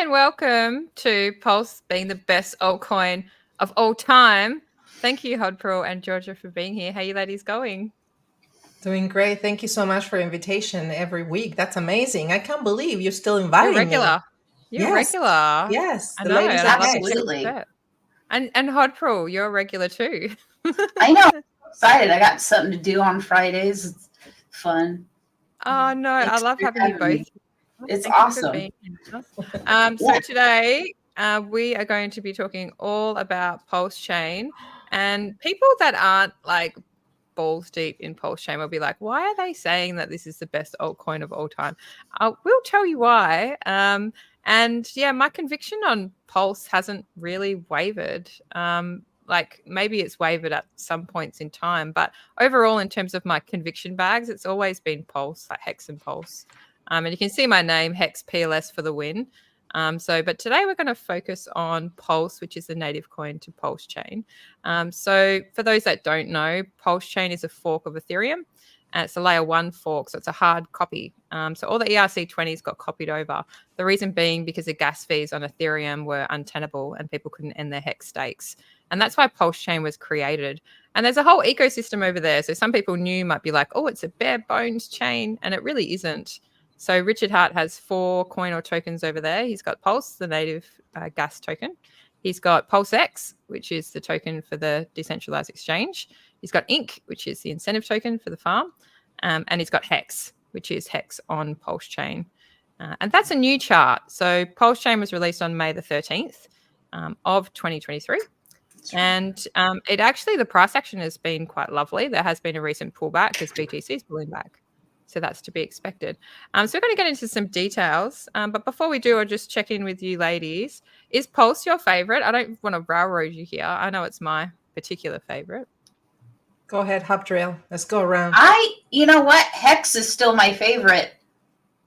and welcome to Pulse being the best altcoin of all time. Thank you, Hodpearl and Georgia, for being here. How you ladies going? Doing great. Thank you so much for invitation every week. That's amazing. I can't believe you're still You're inviting me. regular. You're Yes. regular. Yes. I The know, ladies and are I love to next. check the Absolutely. chat. And Hodpearl, you're a regular too. I know. I'm excited. I got something to do on Fridays. It's fun. Oh no, I Thanks love for having you having both. me. It's Thank you for awesome. being here. Yeah. So today we are going to be talking all about PulseChain, and people that aren't like balls deep in PulseChain will be like, why are they saying that this is the best altcoin of all time? We'll tell you why. And yeah, my conviction on Pulse hasn't really wavered. Like maybe it's wavered at some points in time, but overall, in terms of my conviction bags, it's always been Pulse, like Hex and Pulse. And you can see my name, Hex PLS for the win. But today we're going to focus on Pulse, which is the native coin to PulseChain. So for those that don't know, PulseChain is a fork of Ethereum. And it's a layer 1 fork, so it's a hard copy. So all the ERC20s got copied over. The reason being because the gas fees on Ethereum were untenable and people couldn't end their hex stakes. And that's why PulseChain was created. And there's a whole ecosystem over there. So some people new might be like, oh, it's a bare bones chain. And it really isn't. So Richard Hart has 4 coin or tokens over there. He's got Pulse, the native gas token. He's got PulseX, which is the token for the decentralized exchange. He's got Inc, which is the incentive token for the farm. And he's got Hex, which is Hex on PulseChain. And that's a new chart. So PulseChain was released on May the 13th of 2023. And it actually, the price action has been quite lovely. There has been a recent pullback because BTC is pulling back. So that's to be expected. So we're going to get into some details. But before we do, I'll just check in with you ladies. Is Pulse your favorite? I don't want to railroad you here. I know it's my particular favorite. Go ahead, Hop Trail. Let's go around. You know what? Hex is still my favorite.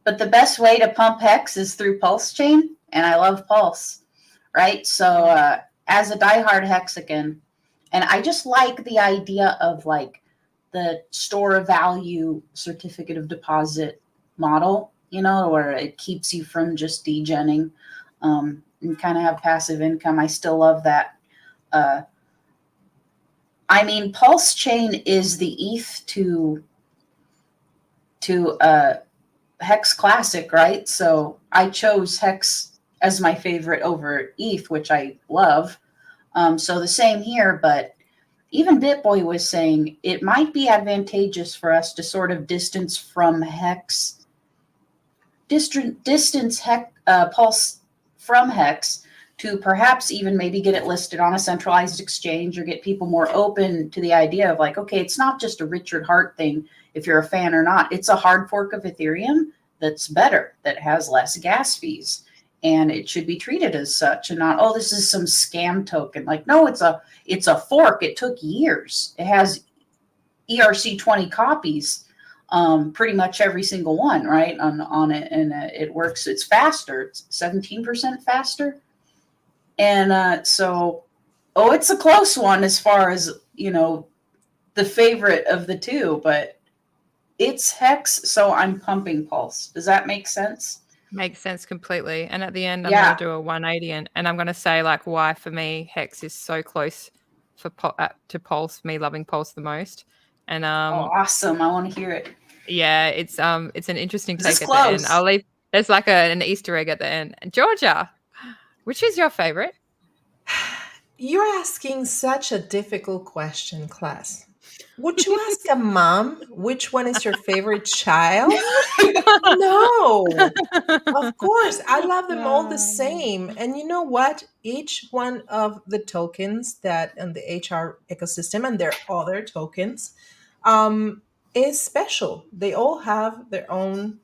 But the best way to pump Hex is through PulseChain. And I love Pulse. Right? So as a diehard Hexican, and I just like the idea of like the store of value certificate of deposit model, where it keeps you from just degenning and kind of have passive income. I still love that. PulseChain is the ETH to Hex Classic, right? So I chose Hex as my favorite over ETH, which I love. So the same here, but even BitBoy was saying it might be advantageous for us to sort of distance from Hex, Pulse from Hex to perhaps even maybe get it listed on a centralized exchange or get people more open to the idea of like, okay, it's not just a Richard Hart thing if you're a fan or not. It's a hard fork of Ethereum that's better, that has less gas fees. And it should be treated as such and not, oh, this is some scam token. Like, no, it's a fork. It took years. It has ERC20 copies, pretty much every single one, right, on it. And it works. It's faster. It's 17% faster. And it's a close one as far as, the favorite of the two. But it's Hex, so I'm pumping Pulse. Does that make sense? Makes sense completely. And at the end, I'm going to do a 180 and I'm going to say like why for me Hex is so close to Pulse, me loving Pulse the most. And awesome. I want to hear it. Yeah, it's an interesting take at the end. I'll leave. There's like an Easter egg at the end. Georgia, which is your favorite? You're asking such a difficult question, class. Would you ask a mom which one is your favorite child? No, of course. I love them all the same. And you know what? Each one of the tokens that in the HR ecosystem, and there are other tokens, is special. They all have their own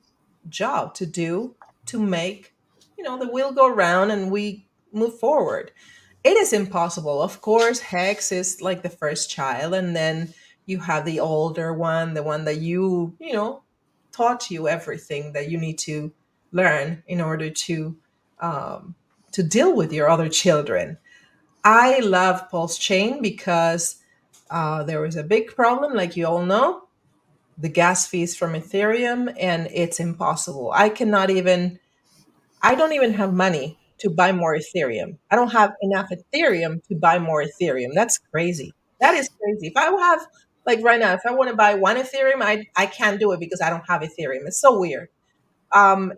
job to do to make, the wheel go around and we move forward. It is impossible. Of course, Hex is like the first child, and then you have the older one, the one that taught you everything that you need to learn in order to deal with your other children. I love PulseChain because there was a big problem, like you all know, the gas fees from Ethereum, and it's impossible. I don't even have money to buy more Ethereum. I don't have enough Ethereum to buy more Ethereum. That's crazy. That is crazy. If I have, like right now, if I want to buy one Ethereum, I can't do it because I don't have Ethereum. It's so weird.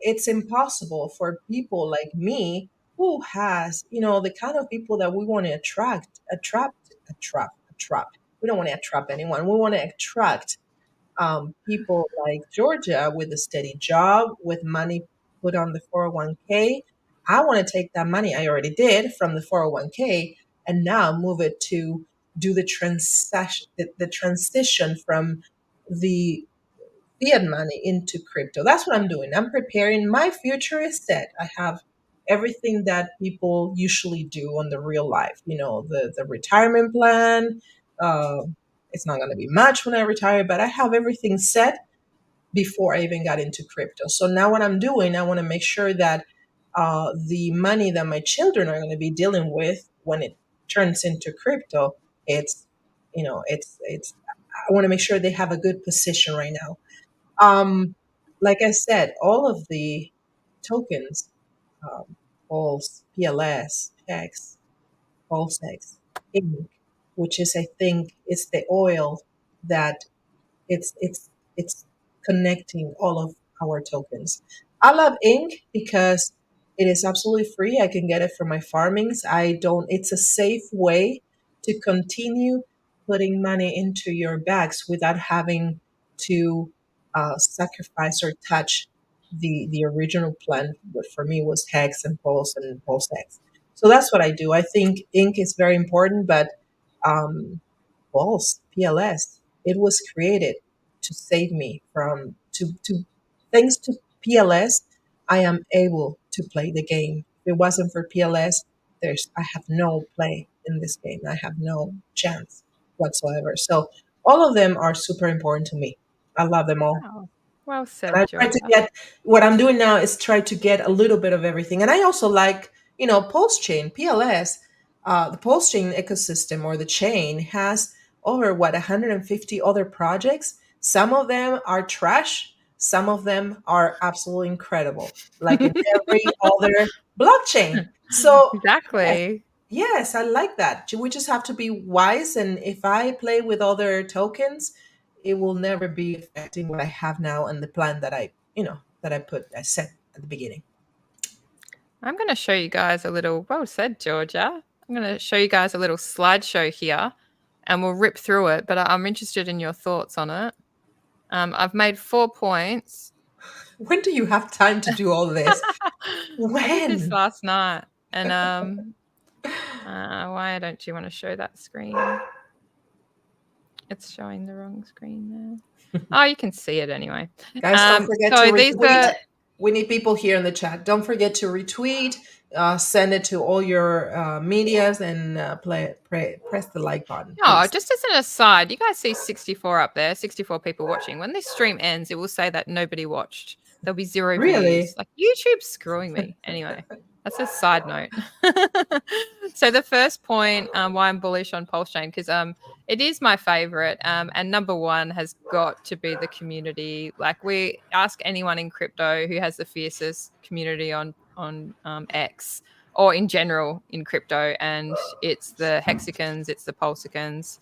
It's impossible for people like me who has, the kind of people that we want to attract. We don't want to attract anyone. We want to attract people like Georgia with a steady job, with money put on the 401k. I want to take that money I already did from the 401k and now move it to do the transition from the fiat money into crypto. That's what I'm doing. I'm preparing. My future is set. I have everything that people usually do on the real life. The retirement plan. Uh, it's not going to be much when I retire, but I have everything set before I even got into crypto. So now what I'm doing, I want to make sure that the money that my children are going to be dealing with when it turns into crypto, it's, it's. I want to make sure they have a good position right now. Like I said, all of the tokens, Pulse, PLS, Hex, PulseX, Ink, which is, I think, it's the oil that it's connecting all of our tokens. I love Ink because it is absolutely free. I can get it from my farmings. I don't. It's a safe way to continue putting money into your bags without having to sacrifice or touch the original plan. What for me was Hex and Pulse and PulseX. So that's what I do. I think Ink is very important, but um, Pulse, PLS, it was created to save me from to thanks to PLS, I am able to play the game. If it wasn't for PLS, I have no play in this game. I have no chance whatsoever. So all of them are super important to me. I love them all. Wow. Well And said, I try to Georgia. get what I'm doing now is try to get a little bit of everything. And I also like, PulseChain, PLS, the PulseChain ecosystem or the chain has over 150 other projects. Some of them are trash, some of them are absolutely incredible, like in every other blockchain. So yes, Exactly. yes, I like that. We just have to be wise. And if I play with other tokens, it will never be affecting what I have now and the plan that I set at the beginning. I'm going to show you guys a little, well said, Georgia. I'm going to show you guys a little slideshow here and we'll rip through it, but I'm interested in your thoughts on it. I've made 4 points. When do you have time to do all this? I did this When? last night. And why don't you want to show that screen? It's showing the wrong screen there. Oh, you can see it anyway. Guys, don't forget So to these retweet. are We need people here in the chat. Don't forget to retweet, send it to all your medias, and press the like button, Oh, please. just as an aside, you guys see 64 up there, 64 people watching. When this stream ends, it will say that nobody watched. There'll be 0 Really? views. Like YouTube's screwing me. Anyway, that's a side note. So the first point why I'm bullish on PulseChain, because it is my favorite. And number one has got to be the community. Like we ask anyone in crypto who has the fiercest community on X or in general in crypto, and it's the hexagons, it's the pulsicans,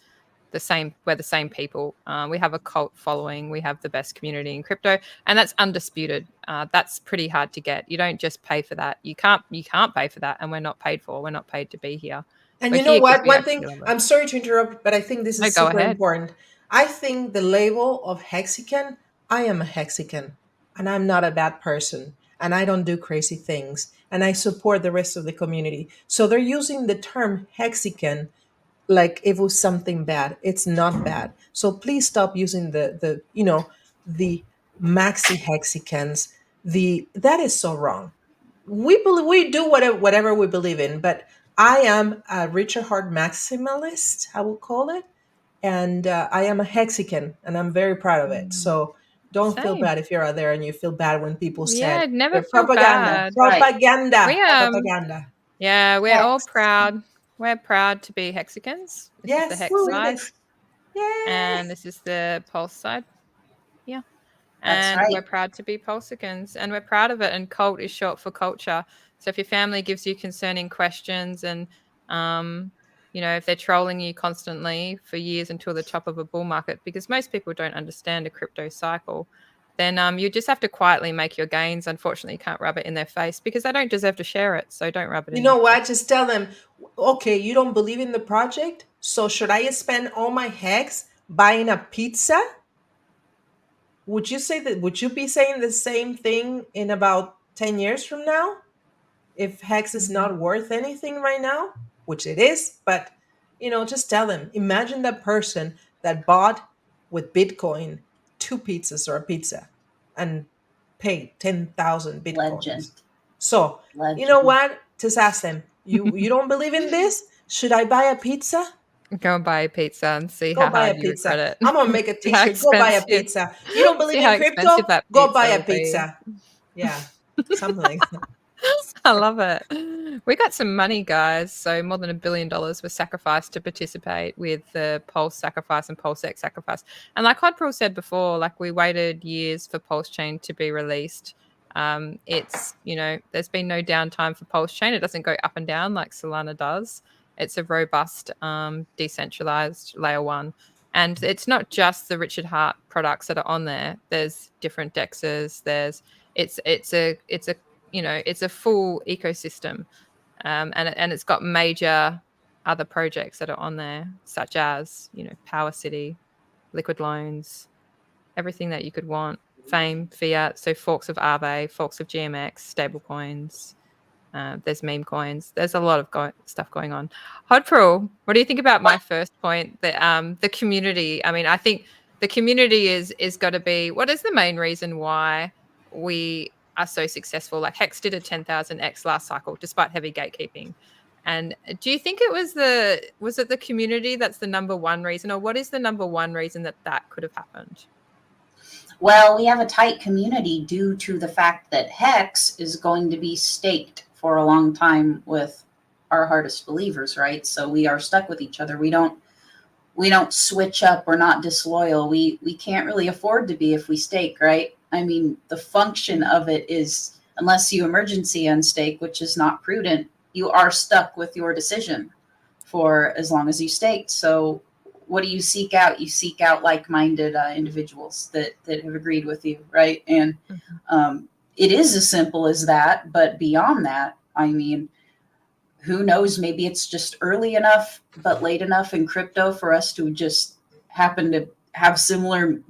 we're the same people. We have a cult following, we have the best community in crypto, and that's undisputed. That's pretty hard to get. You don't just pay for that. You can't pay for that, and we're not paid to be here. And We're you know here because what? we One actually thing, love it. I'm sorry to interrupt, but I think this No, is go super ahead. important. I think the label of Hexican, I am a Hexican, and I'm not a bad person, and I don't do crazy things, and I support the rest of the community. So they're using the term Hexican like it was something bad. It's not bad. So please stop using the maxi hexicans. That is so wrong. We do whatever we believe in, but I am a Richard Hart maximalist, I will call it, and I am a hexican, and I'm very proud of it. So don't feel Same. bad if you're out there and you feel bad when people Yeah, said never they're feel propaganda, bad. Right. propaganda, We propaganda. Yeah, we're all Hex. proud. We're proud to be hexagons. This is the Yes, hex Woo. side, yay. and this is the pulse side. That's And right. we're proud to be pulsicans, and we're proud of it. And cult is short for culture. So if your family gives you concerning questions and, if they're trolling you constantly for years until the top of a bull market, because most people don't understand a crypto cycle, then you just have to quietly make your gains. Unfortunately, you can't rub it in their face because they don't deserve to share it. So don't rub it You in their know face. what? Just tell them, okay, you don't believe in the project, so should I spend all my hex buying a pizza? Would you say that? Would you be saying the same thing in about 10 years from now? If hex is not worth anything right now, which it is, but just tell them. Imagine that person that bought with Bitcoin 2 pizzas or a pizza and paid 10,000 Bitcoins. Legend. So, you know what? Just ask them, you don't believe in this? Should I buy a pizza? Go and buy a pizza and see Go how buy hard a you pizza. regret it. I'm gonna make a See how t-shirt. Go buy a expensive. pizza. You don't believe See how in crypto? expensive that Go pizza buy a will be. pizza. Yeah, something like that. I love it. We got some money, guys. So more than $1 billion was sacrificed to participate with the Pulse sacrifice and PulseX sacrifice. And like Hodpril said before, like we waited years for PulseChain to be released. It's, there's been no downtime for PulseChain. It doesn't go up and down like Solana does. It's a robust, decentralized layer one. And it's not just the Richard Hart products that are on there. There's different dexes. It's a full ecosystem, and it's got major other projects that are on there, such as Power City, Liquid Loans, everything that you could want. Fame, fiat, so forks of Aave, forks of GMX, stable coins. There's meme coins. There's a lot of stuff going on. Hodpril, what do you think about my first point? That the community. I mean, I think the community is got to be. What is the main reason why we are so successful? Like Hex did a 10,000x last cycle despite heavy gatekeeping. And do you think was it the community that's the number one reason, or what is the number one reason that could have happened? Well, we have a tight community due to the fact that Hex is going to be staked for a long time with our hardest believers, right? So we are stuck with each other. We don't switch up. We're not disloyal. We can't really afford to be if we stake, right? I mean, the function of it is, unless you emergency unstake, which is not prudent, you are stuck with your decision for as long as you staked. So what do you seek out? You seek out like-minded individuals that have agreed with you, right? And it is as simple as that. But beyond that, I mean, who knows? Maybe it's just early enough, but late enough in crypto for us to just happen to have similar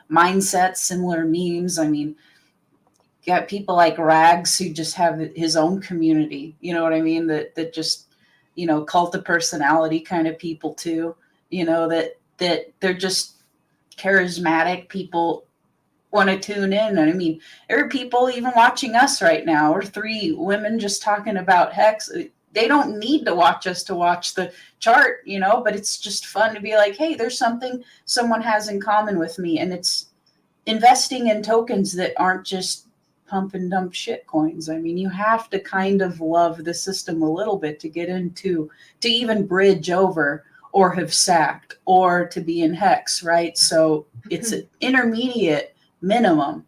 mindsets, similar memes. I mean, you got people like Rags who just have his own community. You know what I mean? That just, cult of personality kind of people too. That they're just charismatic. People want to tune in. And I mean, there are people even watching us right now. We're 3 women just talking about Hex. They don't need to watch us to watch the chart, but it's just fun to be like, hey, there's something someone has in common with me. And it's investing in tokens that aren't just pump and dump shit coins. I mean, you have to kind of love the system a little bit to get into, to even bridge over or have sacked or to be in Hex, right? So it's an intermediate minimum.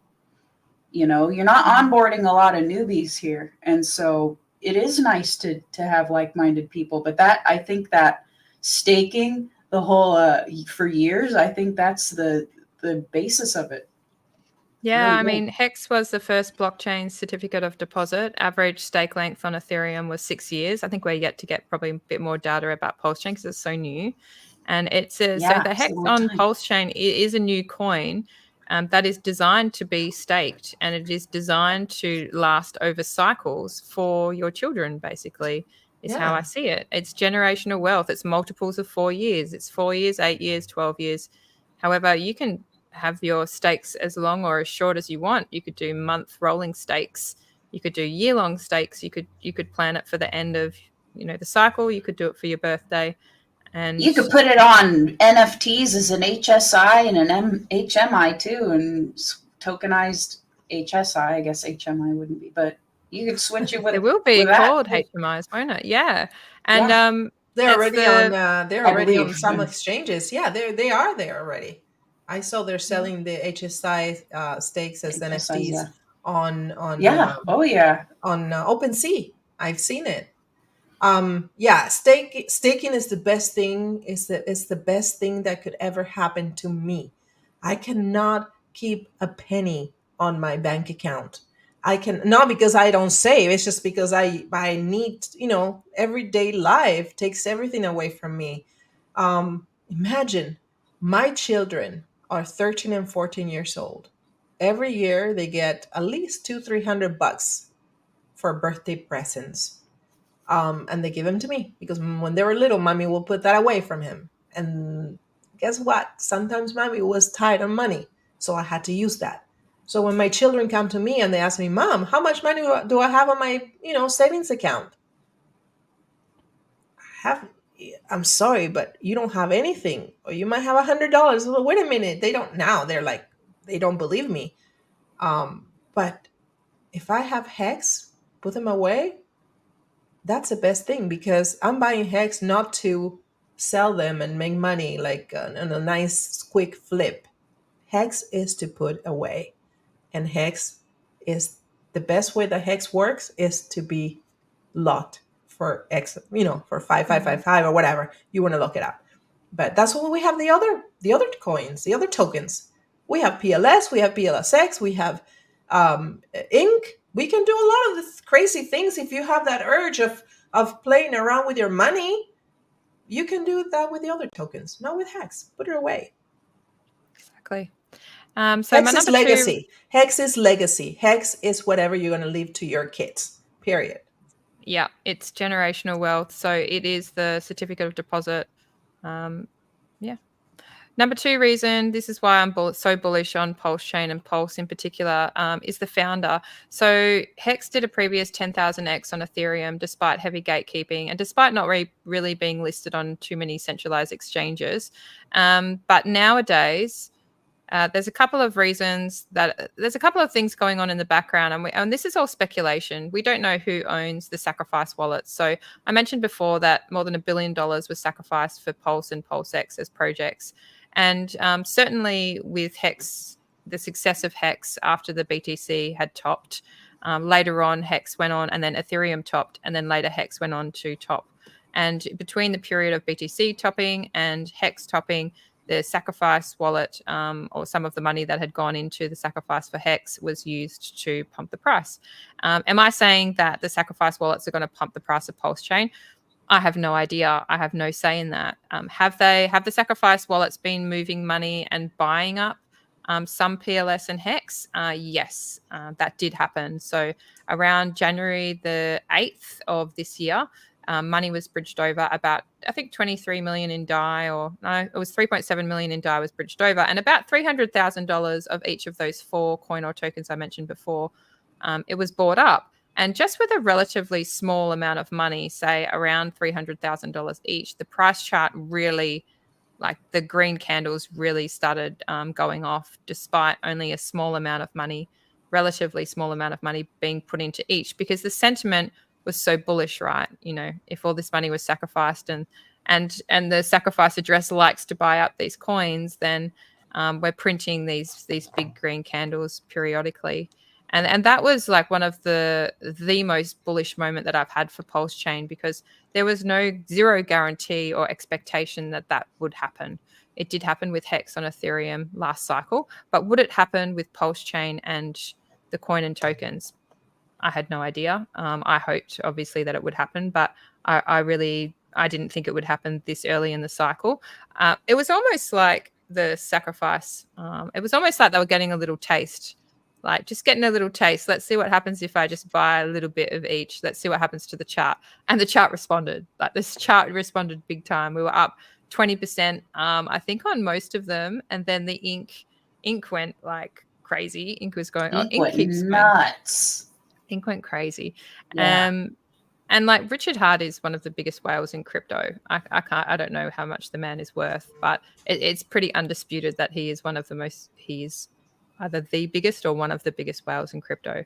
You're not onboarding a lot of newbies here. And so it is nice to have like-minded people. But I think that staking the whole for years, I think that's the basis of it. Yeah, really, I mean, Hex was the first blockchain certificate of deposit. Average stake length on Ethereum was 6 years. I think we're yet to get probably a bit more data about PulseChain because it's so new. And so the Hex on PulseChain is a new coin that is designed to be staked, and it is designed to last over cycles for your children, basically, is how I see it. It's generational wealth. It's multiples of 4 years. It's 4 years, 8 years, 12 years. However, you can have your stakes as long or as short as you want. You could do month rolling stakes. You could do year-long stakes. You could plan it for the end of the cycle. You could do it for your birthday, and you could put it on NFTs as an HSI and an HMI too, and tokenized HSI. I guess HMI wouldn't be, but you could switch it with. It will be called HMIs, won't it? Yeah, and they're already on some exchanges. Yeah, they are there already. I saw they're selling the HSI stakes as NFTs on Yeah. Oh yeah. on OpenSea. I've seen it. Staking is the best thing. Is the best thing that could ever happen to me. I cannot keep a penny on my bank account. I can not because I don't save. It's just because I need, everyday life takes everything away from me. Imagine my children are 13 and 14 years old. Every year they get at least 200-300 bucks for birthday presents, and they give them to me because when they were little, mommy will put that away from him. And guess what? Sometimes mommy was tight on money, so I had to use that. So when my children come to me and they ask me, Mom, how much money do I have on my savings account? I'm sorry, but you don't have anything, or you might have $100. Well, wait a minute, they don't now. They're like, they don't believe me. But if I have Hex, put them away. That's the best thing because I'm buying Hex not to sell them and make money like on a nice quick flip. Hex is to put away, and Hex is the best way that Hex works is to be locked for X, for 5555 or whatever you want to look it up. But that's what we have. The other coins, the other tokens. We have PLS, we have PLSX, we have Ink. We can do a lot of the crazy things. If you have that urge of playing around with your money, you can do that with the other tokens, not with Hex. Put it away. Exactly. So Hex my is number legacy. Hex is legacy. Hex is whatever you're going to leave to your kids. Period. Yeah, it's generational wealth. So it is the certificate of deposit. Yeah. Number 2 reason, this is why I'm so bullish on PulseChain and Pulse in particular, is the founder. So Hex did a previous 10,000x on Ethereum despite heavy gatekeeping and despite not really being listed on too many centralized exchanges. But nowadays, there's a couple of reasons there's a couple of things going on in the background, and this is all speculation. We don't know who owns the sacrifice wallets. So I mentioned before that more than $1 billion was sacrificed for Pulse and PulseX as projects. And certainly with Hex, the success of Hex after the BTC had topped, later on Hex went on, and then Ethereum topped, and then later Hex went on to top. And between the period of BTC topping and Hex topping, the sacrifice wallet, or some of the money that had gone into the sacrifice for Hex, was used to pump the price. Am I saying that the sacrifice wallets are going to pump the price of PulseChain? I have no idea. I have no say in that. Have the sacrifice wallets been moving money and buying up some PLS and Hex? Yes, that did happen. So around January the 8th of this year, money was bridged over about, I think, 23 million in DAI, or no, it was 3.7 million in DAI was bridged over, and about $300,000 of each of those 4 coin or tokens I mentioned before, it was bought up. And just with a relatively small amount of money, say around $300,000 each, the price chart really, like the green candles really started going off, despite only a small amount of money, relatively small amount of money being put into each, because the sentiment was so bullish, right? If all this money was sacrificed and the sacrifice address likes to buy up these coins, then we're printing these big green candles periodically. And that was like one of the most bullish moment that I've had for PulseChain, because there was zero guarantee or expectation that would happen. It did happen with Hex on Ethereum last cycle, but would it happen with PulseChain and the coin and tokens? I had no idea. I hoped, obviously, that it would happen, but I didn't think it would happen this early in the cycle. It was almost like the sacrifice. It was almost like they were getting a little taste, like just getting a little taste. Let's see what happens if I just buy a little bit of each. Let's see what happens to the chart. And the chart responded. Like this chart responded big time. We were up 20%, I think, on most of them. And then the ink went like crazy. Ink was going. Ink keeps nuts. Ink went crazy. Yeah. And like Richard Hart is one of the biggest whales in crypto. I don't know how much the man is worth, but it's pretty undisputed that he is either the biggest or one of the biggest whales in crypto.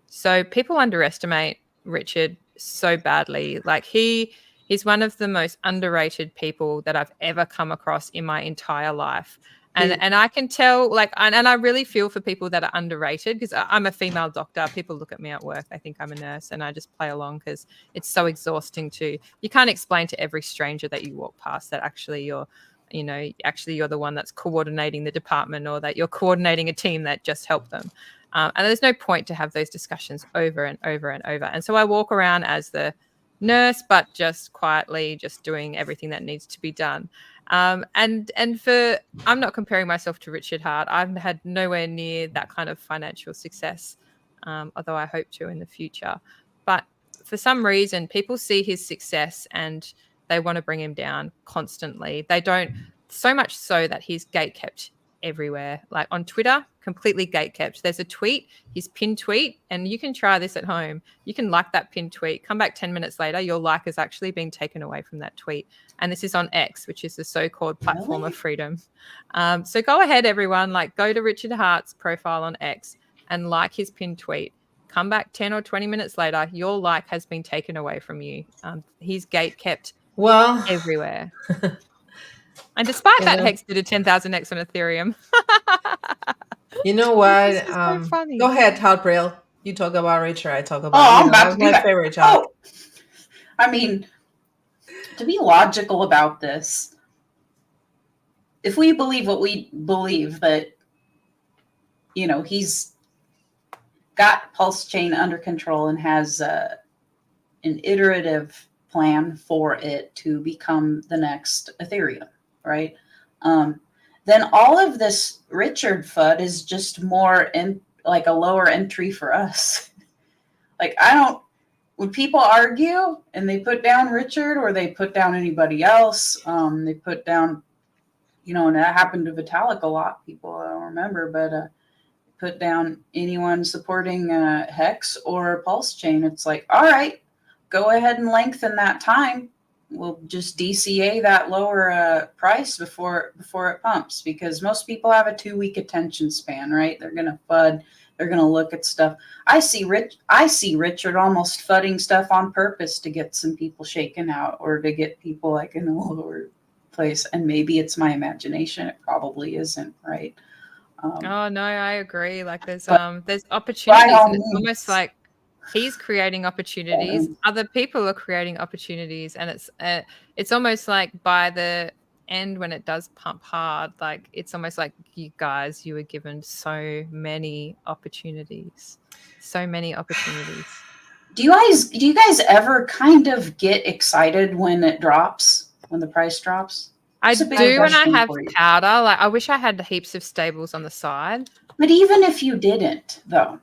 So people underestimate Richard so badly. Like he's one of the most underrated people that I've ever come across in my entire life. And I can tell, like, and I really feel for people that are underrated, because I'm a female doctor. People look at me at work, they think I'm a nurse, and I just play along because it's so exhausting you can't explain to every stranger that you walk past that actually you're the one that's coordinating the department, or that you're coordinating a team that just helped them. And there's no point to have those discussions over and over and over. And so I walk around as the nurse, but just quietly, just doing everything that needs to be done. And I'm not comparing myself to Richard Hart. I've had nowhere near that kind of financial success, although I hope to in the future. But for some reason, people see his success and they want to bring him down constantly. They don't, so much so that he's gatekept everywhere. Like on Twitter, completely gatekept. There's a tweet, his pinned tweet, and you can try this at home. You can like that pinned tweet, come back 10 minutes later, your like has actually been taken away from that tweet. And this is on X, which is the so-called platform of freedom. So go ahead, everyone, like go to Richard Hart's profile on X and like his pinned tweet. Come back 10 or 20 minutes later, your like has been taken away from you. He's gatekept everywhere. And despite that, Hex did a 10,000x on Ethereum. You know what? This is so funny. Go ahead, Todd Braille. You talk about Richard. I talk about my favorite job. I mean, to be logical about this, if we believe what we believe, that, he's got PulseChain under control and has an iterative plan for it to become the next Ethereum, right? Then all of this Richard FUD is just more like a lower entry for us. Like, when people argue and they put down Richard or they put down anybody else, they put down, and that happened to Vitalik a lot, people I don't remember, but put down anyone supporting Hex or PulseChain. It's like, all right, go ahead and lengthen that time. We'll just DCA that lower price before it pumps, because most people have a 2-week attention span, right? They're going to FUD. They're going to look at stuff. I see Richard almost FUDding stuff on purpose to get some people shaken out, or to get people like in a lower place. And maybe it's my imagination. It probably isn't, right? Oh no, I agree. Like there's opportunities, and it's almost like he's creating opportunities. Other people are creating opportunities, and it's almost like by the end, when it does pump hard, like it's almost like you were given so many opportunities. Do you guys ever kind of get excited when it drops, when the price drops? I do when I have powder. Like I wish I had heaps of stables on the side. But even if you didn't, though,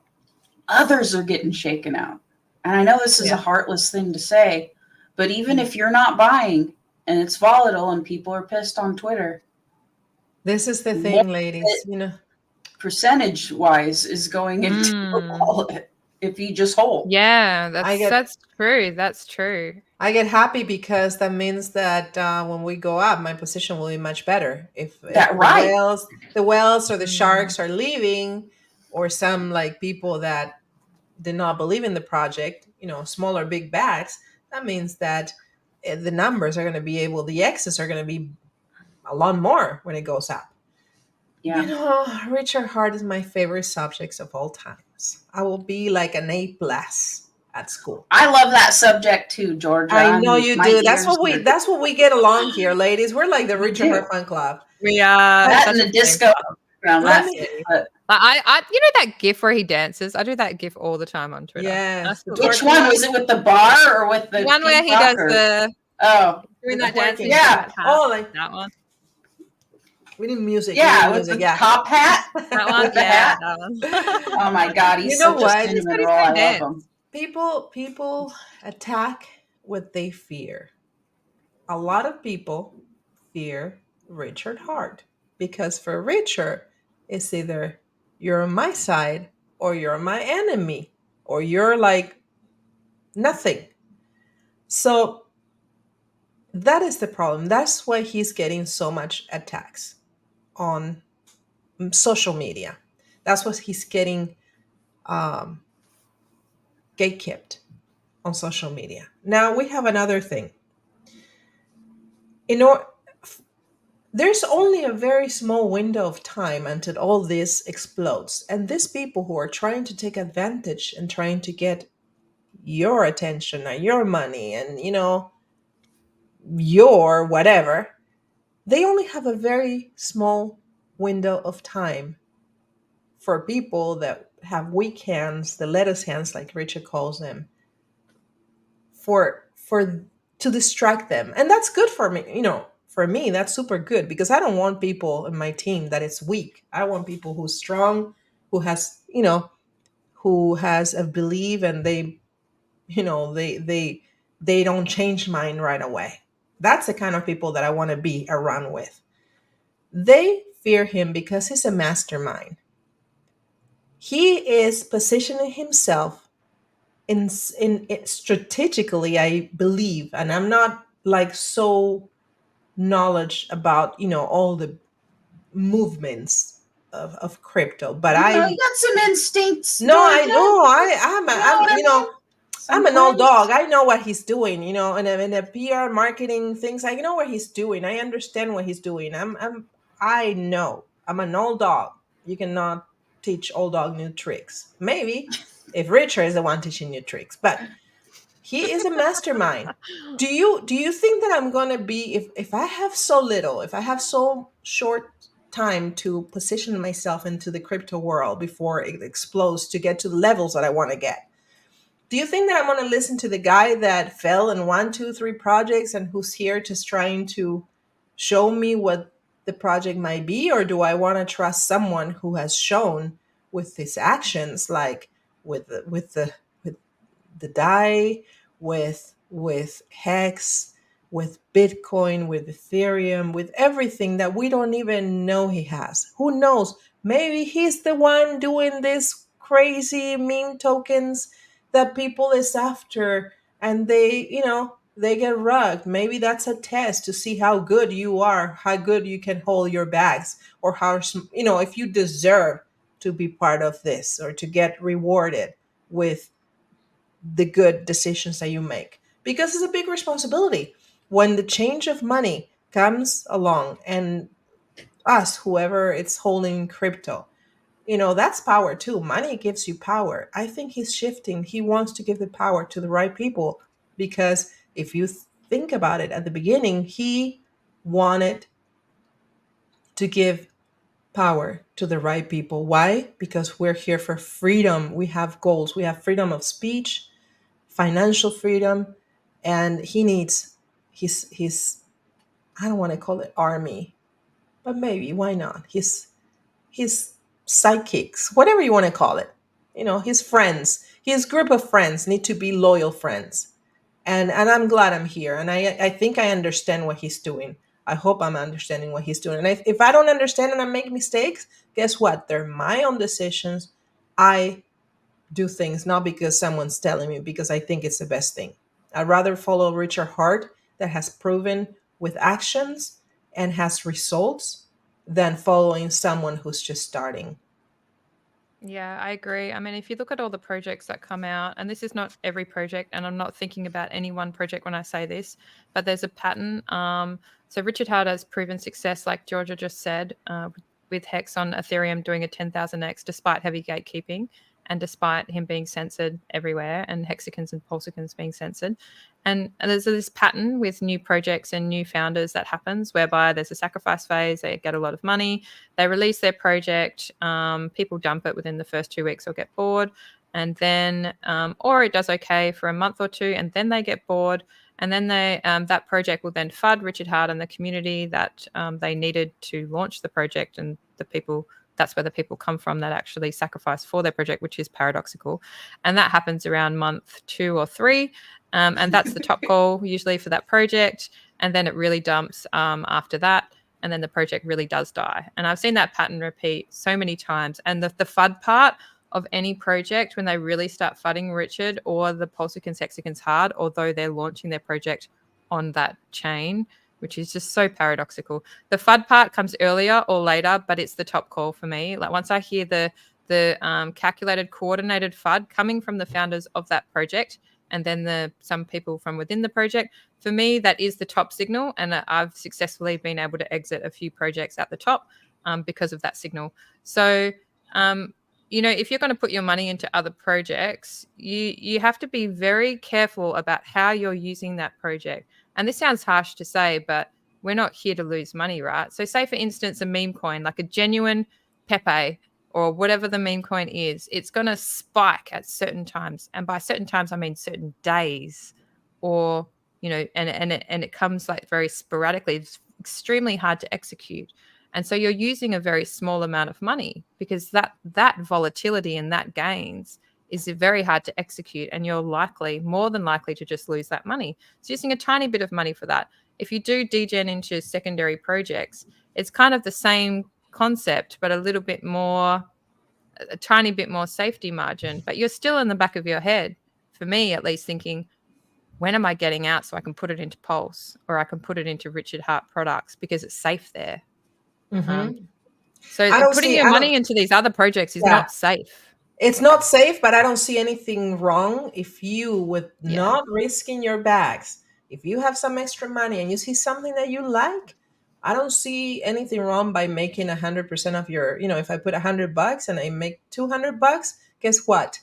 others are getting shaken out. And I know this is a heartless thing to say, but even if you're not buying and it's volatile and people are pissed on Twitter, this is the thing, ladies, percentage wise is going into your wallet if you just hold. Yeah, that's true. That's true. I get happy because that means that when we go up, my position will be much better. If the whales or the sharks are leaving, or some like people that did not believe in the project, smaller big bats, that means that the numbers are going to be the X's are going to be a lot more when it goes up. Yeah. Richard Hart is my favorite subjects of all times. I will be like an A+ at school. I love that subject too, Georgia. I know you do. That's what we get along here, ladies. We're like the Richard Hart fan club. We are. That and the disco. I that GIF where he dances. I do that GIF all the time on Twitter. Yeah. Which one was it, with the bar or with the one where he does doing that dancing? Yeah. Like that one. We need music. Yeah, with the top hat. That one. Yeah, that one. Oh my God, he's such a cinnamon roll. I love him. People attack what they fear. A lot of people fear Richard Hart because for Richard, it's either you're on my side or you're my enemy or you're like nothing. So that is the problem. That's why he's getting so much attacks on social media. That's what he's getting gatekept on social media. Now we have another thing. there's only a very small window of time until all this explodes. And these people who are trying to take advantage and trying to get your attention and your money and, your whatever, they only have a very small window of time for people that have weak hands, the lettuce hands, like Richard calls them, for to distract them. And that's good for me, for me that's super good, because I don't want people in my team that is weak. I want people who's strong, who has, who has a belief, and they don't change mine right away. That's the kind of people that I want to be around with. They fear him because he's a mastermind. He is positioning himself in strategically, I believe, and I'm not like so knowledge about all the movements of crypto, but You I got some instincts, no, I Georgia. know I'm You know what I mean? I'm an old dog. Sometimes. I know what he's doing, in the PR marketing things. I know what he's doing. I understand what he's doing. I know. I'm an old dog. You cannot teach old dog new tricks. Maybe if Richard is the one teaching new tricks, but he is a mastermind. Do you think that I'm gonna be, if I have so little, if I have so short time to position myself into the crypto world before it explodes to get to the levels that I want to get? Do you think that I'm going to listen to the guy that fell in one, two, three projects and who's here just trying to show me what the project might be? Or do I want to trust someone who has shown with his actions, like with the DAI, with Hex, with Bitcoin, with Ethereum, with everything that we don't even know he has? Who knows? Maybe he's the one doing this crazy meme tokens that people is after, and they get rugged. Maybe that's a test to see how good you are, how good you can hold your bags, or if you deserve to be part of this or to get rewarded with the good decisions that you make, because it's a big responsibility when the change of money comes along. And us, whoever it's holding crypto, that's power too. Money gives you power. I think he's shifting. He wants to give the power to the right people, because if you think about it, at the beginning he wanted to give power to the right people. Why? Because we're here for freedom. We have goals. We have freedom of speech, financial freedom, and he needs his I don't want to call it army, but maybe, why not, his sidekicks, whatever you want to call it, his friends, his group of friends need to be loyal friends. And I'm glad I'm here, and I think I understand what he's doing. I hope I'm understanding what he's doing. And if I don't understand and I make mistakes, guess what? They're my own decisions. I do things not because someone's telling me, because I think it's the best thing. I'd rather follow Richard Hart that has proven with actions and has results than following someone who's just starting. Yeah, I agree. I mean, if you look at all the projects that come out, and this is not every project, and I'm not thinking about any one project when I say this, but there's a pattern. So Richard Hart has proven success, like Georgia just said, with Hex on Ethereum doing a 10,000x despite heavy gatekeeping and despite him being censored everywhere, and hexagons and pulsicons being censored. And there's this pattern with new projects and new founders that happens, whereby there's a sacrifice phase, they get a lot of money, they release their project, people dump it within the first 2 weeks or get bored, and then or it does okay for a month or two, and then they get bored, and then that project will then FUD Richard Hart and the community that they needed to launch the project, and the people, that's where the people come from that actually sacrifice for their project, which is paradoxical. And that happens around month 2 or 3. And that's the top call usually for that project. And then it really dumps after that. And then the project really does die. And I've seen that pattern repeat so many times. And the FUD part of any project, when they really start FUDding Richard or the pulsicons, hexagons hard, although they're launching their project on that chain, which is just so paradoxical. The FUD part comes earlier or later, but it's the top call for me. Like once I hear the calculated, coordinated FUD coming from the founders of that project, and then some people from within the project. For me, that is the top signal, and I've successfully been able to exit a few projects at the top because of that signal. So, if you're going to put your money into other projects, you have to be very careful about how you're using that project. And this sounds harsh to say, but we're not here to lose money, right? So say, for instance, a meme coin, like a genuine Pepe or whatever the meme coin is, it's going to spike at certain times. And by certain times, I mean certain days, or, and it comes like very sporadically. It's extremely hard to execute. And so you're using a very small amount of money, because that volatility and that gains is very hard to execute, and you're more than likely to just lose that money. So using a tiny bit of money for that. If you do degen into secondary projects, it's kind of the same concept, but a tiny bit more safety margin. But you're still in the back of your head, for me at least, thinking, when am I getting out so I can put it into Pulse, or I can put it into Richard Hart products because it's safe there. So putting your money into these other projects is not safe. It's not safe, but I don't see anything wrong if you, with not risking your bags, if you have some extra money and you see something that you like, I don't see anything wrong by making 100% of your, if I put $100 and I make $200, guess what?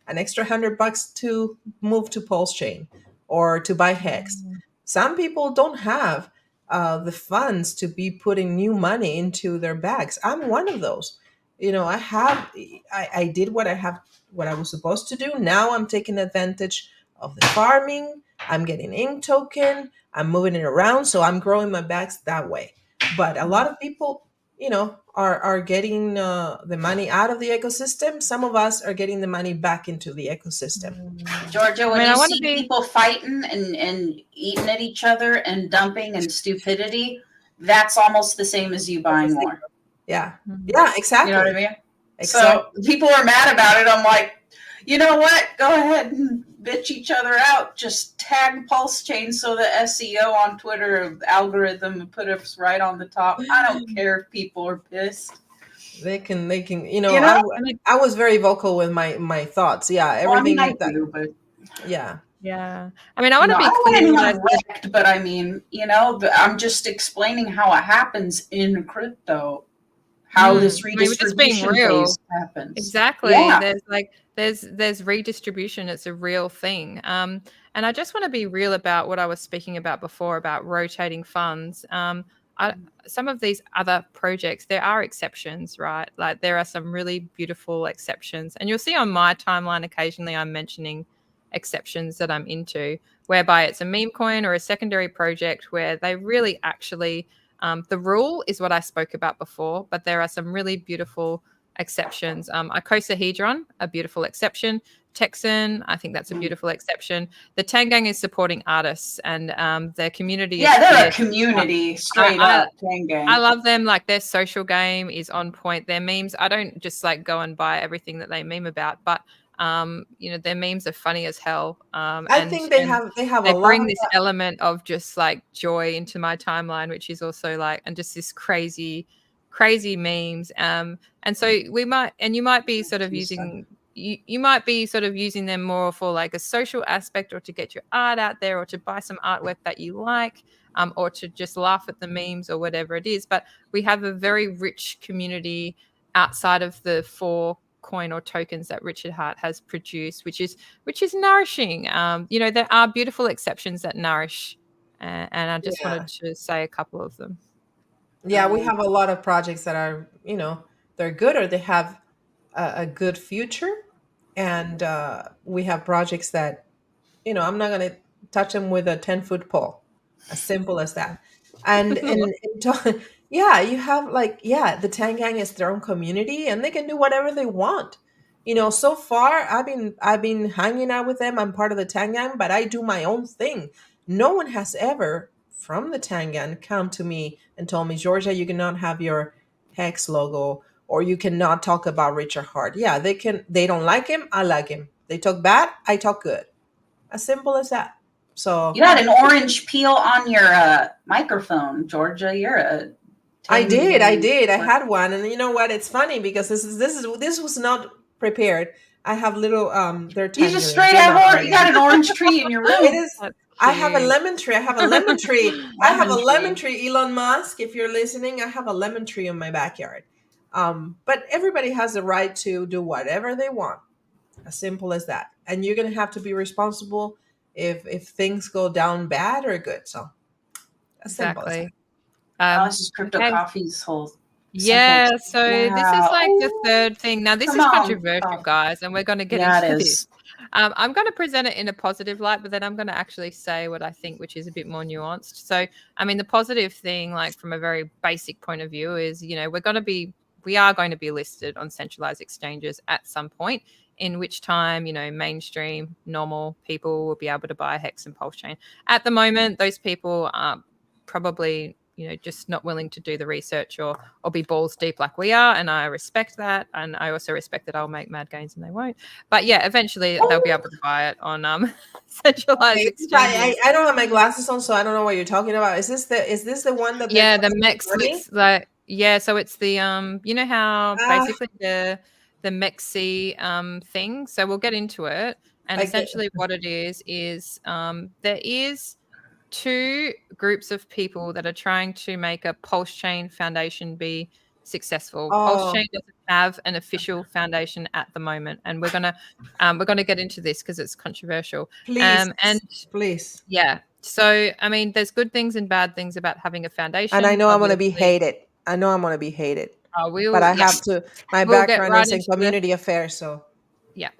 An extra $100 to move to PulseChain or to buy Hex. Some people don't have the funds to be putting new money into their bags. I'm one of those. I did what I was supposed to do. Now I'm taking advantage of the farming. I'm getting ink token. I'm moving it around. So I'm growing my bags that way. But a lot of people, are getting the money out of the ecosystem. Some of us are getting the money back into the ecosystem. Georgia, when you see people fighting and eating at each other and dumping and stupidity, that's almost the same as you buying more. Yeah. Yeah, exactly. You know what I mean? Exactly. So people are mad about it. I'm like, you know what? Go ahead and bitch each other out. Just tag PulseChain so the SEO on Twitter algorithm put us right on the top. I don't care if people are pissed. They can. I was very vocal with my thoughts. Yeah, everything. I do, but yeah. Yeah. I mean, I want to be clear. But I mean, I'm just explaining how it happens in crypto. How this redistribution phase happens. Exactly. Yeah. There's redistribution. It's a real thing. And I just want to be real about what I was speaking about before about rotating funds. Some of these other projects, there are exceptions, right? Like there are some really beautiful exceptions. And you'll see on my timeline occasionally I'm mentioning exceptions that I'm into, whereby it's a meme coin or a secondary project where they really actually... the rule is what I spoke about before, but there are some really beautiful exceptions. Icosahedron, a beautiful exception. Texan, I think that's a beautiful exception. The Tangang is supporting artists, and their community. Yeah, they're a community, straight up. Tangang. I love them. Like their social game is on point. Their memes, I don't just like go and buy everything that they meme about, but their memes are funny as hell. I think they have they bring this element of just like joy into my timeline, which is also like, and just this crazy memes. And so you might be sort of using them more for like a social aspect, or to get your art out there, or to buy some artwork that you like, or to just laugh at the memes or whatever it is. But we have a very rich community outside of the 4 coin or tokens that Richard Hart has produced, which is nourishing. There are beautiful exceptions that nourish, and I just wanted to say a couple of them. Yeah, we have a lot of projects that are, they're good, or they have a good future, and we have projects that, I'm not going to touch them with a 10-foot pole, as simple as that. And yeah, you have the Tangang is their own community, and they can do whatever they want. So far I've been hanging out with them. I'm part of the Tangang, but I do my own thing. No one has ever from the Tangang come to me and told me, Georgia, you cannot have your Hex logo, or you cannot talk about Richard Hart. Yeah, they can. They don't like him. I like him. They talk bad. I talk good. As simple as that. So you had an orange peel on your microphone, Georgia. I did. I had one, and you know what? It's funny because this was not prepared. I have little they're You tangerines. just straight They're have not you got an orange tree in your room. It is. That's I have a cute. lemon tree. I have a lemon tree. I have a Lemon lemon tree. tree. Elon Musk, if you're listening, I have a lemon tree in my backyard. But everybody has the right to do whatever they want. As simple as that. And you're gonna have to be responsible if things go down bad or good. So as simple as that. Exactly. Oh, this is Crypto Okay. Coffee's whole Yeah, central. so this is Yeah. like the Ooh, third thing. Now, this come is on, controversial, coffee. guys, and we're going to get Yeah, it into is. this. I'm going to present it in a positive light, but then I'm going to actually say what I think, which is a bit more nuanced. So, I mean, the positive thing, like from a very basic point of view, is, we are going to be listed on centralized exchanges at some point, in which time, mainstream, normal people will be able to buy Hex and PulseChain. At the moment, those people are probably just not willing to do the research or be balls deep like we are, and I respect that, and I also respect that I'll make mad gains and they won't. But yeah, eventually they'll be able to buy it on centralized exchanges. I don't have my glasses on, so I don't know what you're talking about. Is this the one that they're The collecting MEX money? looks like so it's the how Ah, basically the MEXC thing. So we'll get into it, and I get essentially what it is there is two groups of people that are trying to make a PulseChain foundation be successful. oh, PulseChain doesn't have an official foundation at the moment, and we're gonna get into this because it's controversial. please, And please. yeah, so I mean, there's good things and bad things about having a And I foundation. know I'm gonna be Obviously, hated. I know I'm gonna be hated. But we'll I have to. My we'll get background right is in into the community affairs, so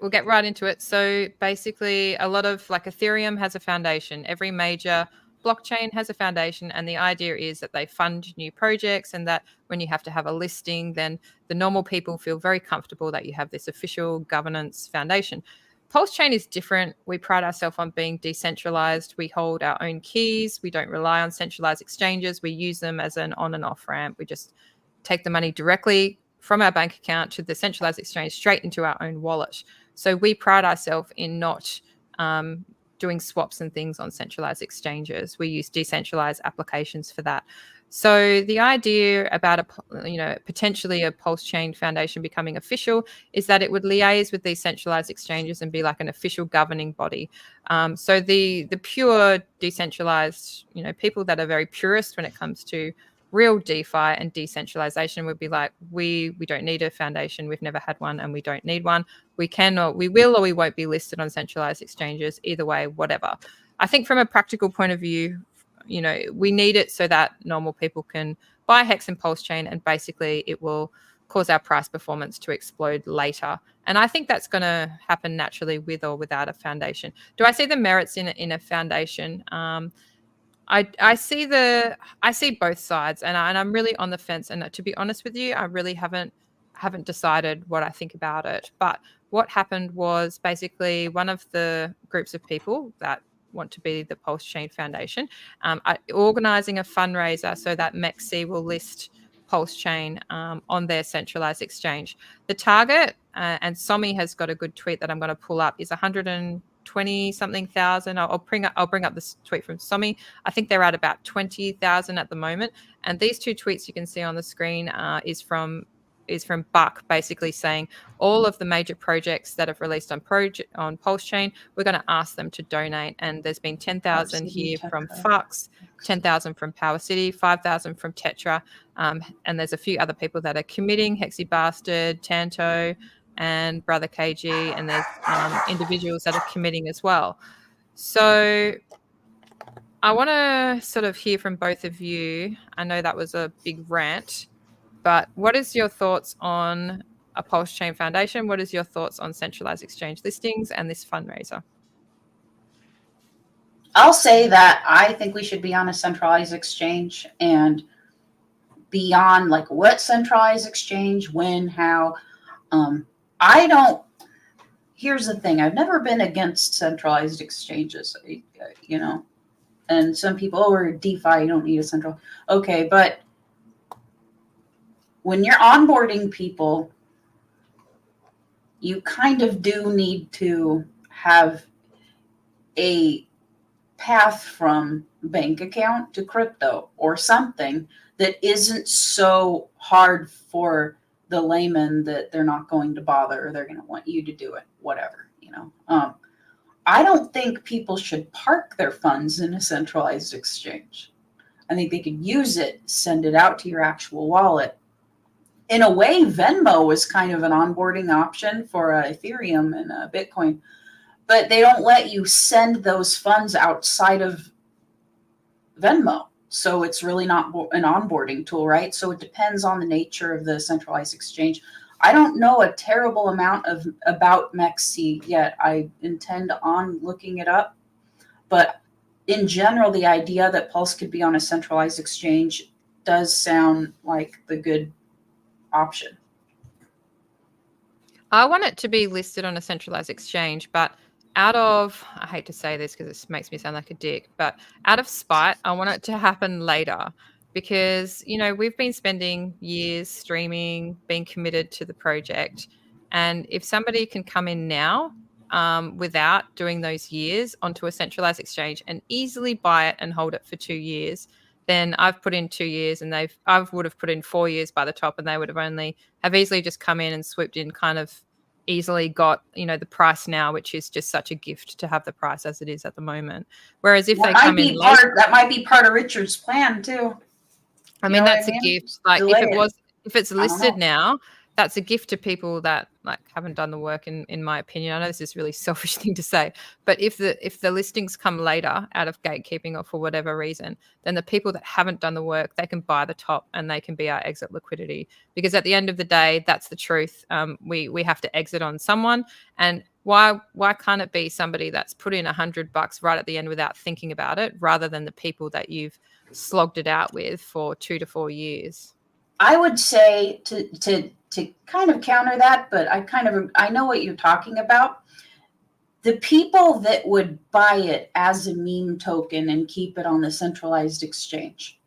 we'll get right into it. So basically, a lot of like Ethereum has a foundation. Every major blockchain has a foundation, and the idea is that they fund new projects, and that when you have to have a listing, then the normal people feel very comfortable that you have this official governance foundation. PulseChain is different. We pride ourselves on being decentralized. We hold our own keys. We don't rely on centralized exchanges. We use them as an on and off ramp. We just take the money directly from our bank account to the centralized exchange straight into our own wallet. So we pride ourselves in not doing swaps and things on centralized exchanges. We use decentralized applications for that. So the idea about potentially a PulseChain foundation becoming official is that it would liaise with these centralized exchanges and be like an official governing body. So the pure decentralized, people that are very purist when it comes to real DeFi and decentralization would be like, we don't need a foundation. We've never had one, and we don't need one. We can, or we will, or we won't be listed on centralized exchanges. Either way, whatever. I think from a practical point of view, we need it so that normal people can buy Hex and PulseChain, and basically it will cause our price performance to explode later. And I think that's going to happen naturally with or without a foundation. Do I see the merits in a foundation? I see both sides, and I'm really on the fence. And to be honest with you, I really haven't decided what I think about it. But what happened was basically one of the groups of people that want to be the PulseChain Foundation organizing a fundraiser so that MEXC will list PulseChain on their centralized exchange. The target, and Somi has got a good tweet that I'm going to pull up, is 120 something thousand. I'll bring up this tweet from Somi. I think they're at about 20,000 at the moment. And these two tweets you can see on the screen is from Buck, basically saying all of the major projects that have released on PulseChain, we're going to ask them to donate. And there's been 10,000 here from Fux, 10,000 from Power City, 5,000 from Tetra, and there's a few other people that are committing: Hexy Bastard, Tanto, and Brother KG, and there's individuals that are committing as well. So I want to sort of hear from both of you. I know that was a big rant, but what is your thoughts on a PulseChain Foundation? What is your thoughts on centralized exchange listings and this fundraiser? I'll say that I think we should be on a centralized exchange, and beyond like what centralized exchange, when, how. I don't. Here's the thing: I've never been against centralized exchanges, And some people, we're DeFi, you don't need a central. Okay, but when you're onboarding people, you kind of do need to have a path from bank account to crypto or something that isn't so hard for the layman that they're not going to bother, or they're going to want you to do it, whatever, I don't think people should park their funds in a centralized exchange. I think they could use it, send it out to your actual wallet. In a way, Venmo was kind of an onboarding option for Ethereum and Bitcoin, but they don't let you send those funds outside of Venmo. So it's really not an onboarding tool, right? So it depends on the nature of the centralized exchange. I don't know a terrible amount about MEXC yet. I intend on looking it up. But in general, the idea that Pulse could be on a centralized exchange does sound like the good option. I want it to be listed on a centralized exchange, but I hate to say this because it makes me sound like a dick, but out of spite, I want it to happen later because, we've been spending years streaming, being committed to the project. And if somebody can come in now without doing those years onto a centralized exchange and easily buy it and hold it for 2 years, then I've put in 2 years and I would have put in 4 years by the top, and they would have easily just come in and swooped in, kind of easily got, the price now, which is just such a gift to have the price as it is at the moment. Whereas if they come in later, that might be part of Richard's plan too. I mean, that's a gift. Like if it's listed now, that's a gift to people that haven't done the work in my opinion. I know this is a really selfish thing to say, but if the listings come later out of gatekeeping or for whatever reason, then the people that haven't done the work, they can buy the top and they can be our exit liquidity. Because at the end of the day, that's the truth. We have to exit on someone, and why can't it be somebody that's put in $100 right at the end without thinking about it, rather than the people that you've slogged it out with for 2 to 4 years? I would say to kind of counter that, but I know what you're talking about. The people that would buy it as a meme token and keep it on the centralized exchange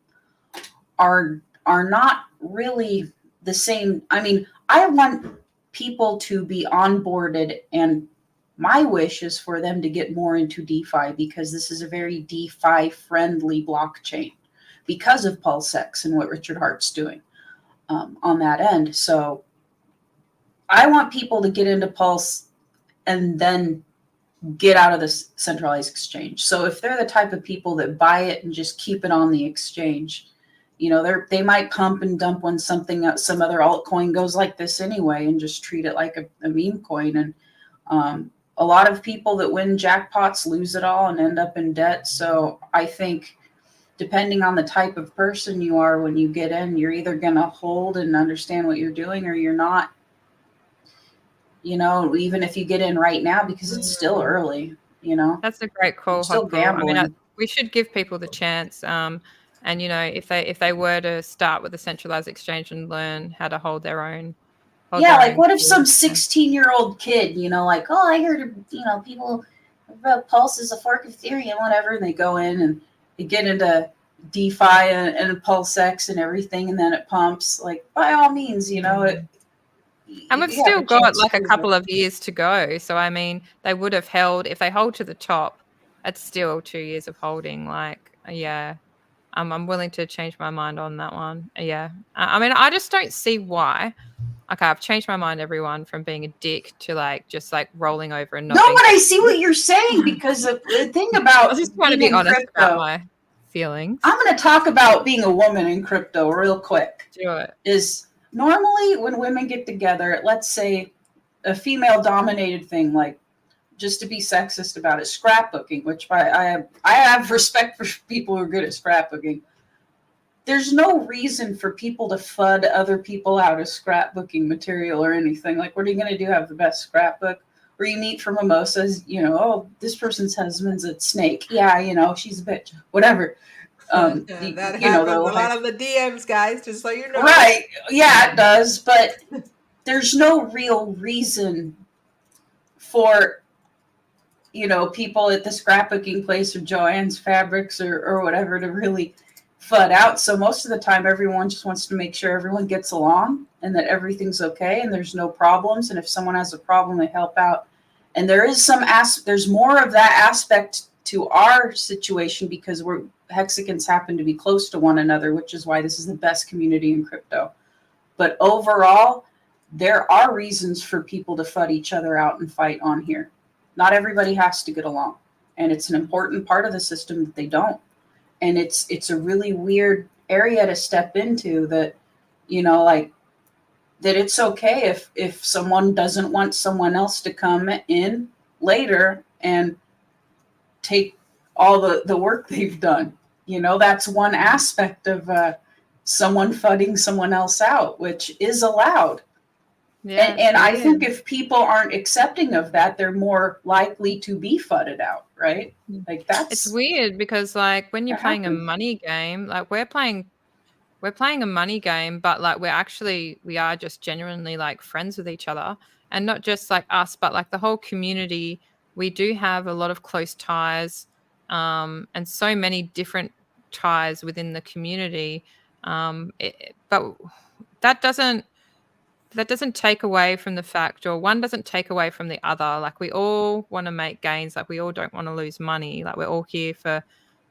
are not really the same. I mean, I want people to be onboarded, and my wish is for them to get more into DeFi, because this is a very DeFi friendly blockchain because of PulseX and what Richard Hart's doing on that end. So I want people to get into Pulse and then get out of this centralized exchange. So if they're the type of people that buy it and just keep it on the exchange, they might pump and dump when some other altcoin goes like this anyway, and just treat it like a meme coin. And a lot of people that win jackpots lose it all and end up in debt. So I think, depending on the type of person you are when you get in, you're either going to hold and understand what you're doing, or you're not. Even if you get in right now, because it's still early, That's a great call. Still gambling. I mean, we should give people the chance. And if they were to start with a centralized exchange and learn how to hold their own. What if some 16-year-old kid, oh, I heard, people about Pulse is a fork of Ethereum, whatever, and they go in and they get into DeFi and PulseX and everything, and then it pumps. By all means, And we've still got a couple of years to go. So, I mean, they would have held, if they hold to the top, it's still 2 years of holding. I'm willing to change my mind on that one. Yeah. I mean, I just don't see why. Okay, I've changed my mind, everyone, from being a dick to just rolling over and not. No, but I see what you're saying, because the thing about I was just trying to be honest about my feelings. I'm going to talk about being a woman in crypto real quick. Do it. Is normally when women get together, let's say a female dominated thing, just to be sexist about it, scrapbooking, which I have respect for people who are good at scrapbooking. There's no reason for people to FUD other people out of scrapbooking material or anything. What are you going to do? Have the best scrapbook? Or you meet for mimosas, oh, this person's husband's a snake. Yeah, she's a bitch. Whatever. That happens a lot of the DMs, guys, just so you know. Right. Yeah, it does. But there's no real reason for, people at the scrapbooking place or Joann's Fabrics or whatever to really FUD out. So most of the time, everyone just wants to make sure everyone gets along and that everything's okay and there's no problems. And if someone has a problem, they help out. And there is there's more of that aspect to our situation, because Hexicans happen to be close to one another, which is why this is the best community in crypto. But overall, there are reasons for people to FUD each other out and fight on here. Not everybody has to get along. And it's an important part of the system that they don't. And it's a really weird area to step into that, you know, like, that it's okay if someone doesn't want someone else to come in later and take all the work they've done. You know, that's one aspect of someone fudding someone else out, which is allowed. Yeah, and I it think is. if people aren't accepting of that, they're more likely to be fudded out, right? Like It's that's weird because, like, when you're that playing a happens. money game, like we're playing a money game, but like we are just genuinely like friends with each other, and not just like us, but like the whole community. We do have a lot of close ties, and so many different ties within the community. But that doesn't take away from the fact, or one doesn't take away from the other. Like, we all want to make gains. Like, we all don't want to lose money. Like, we're all here for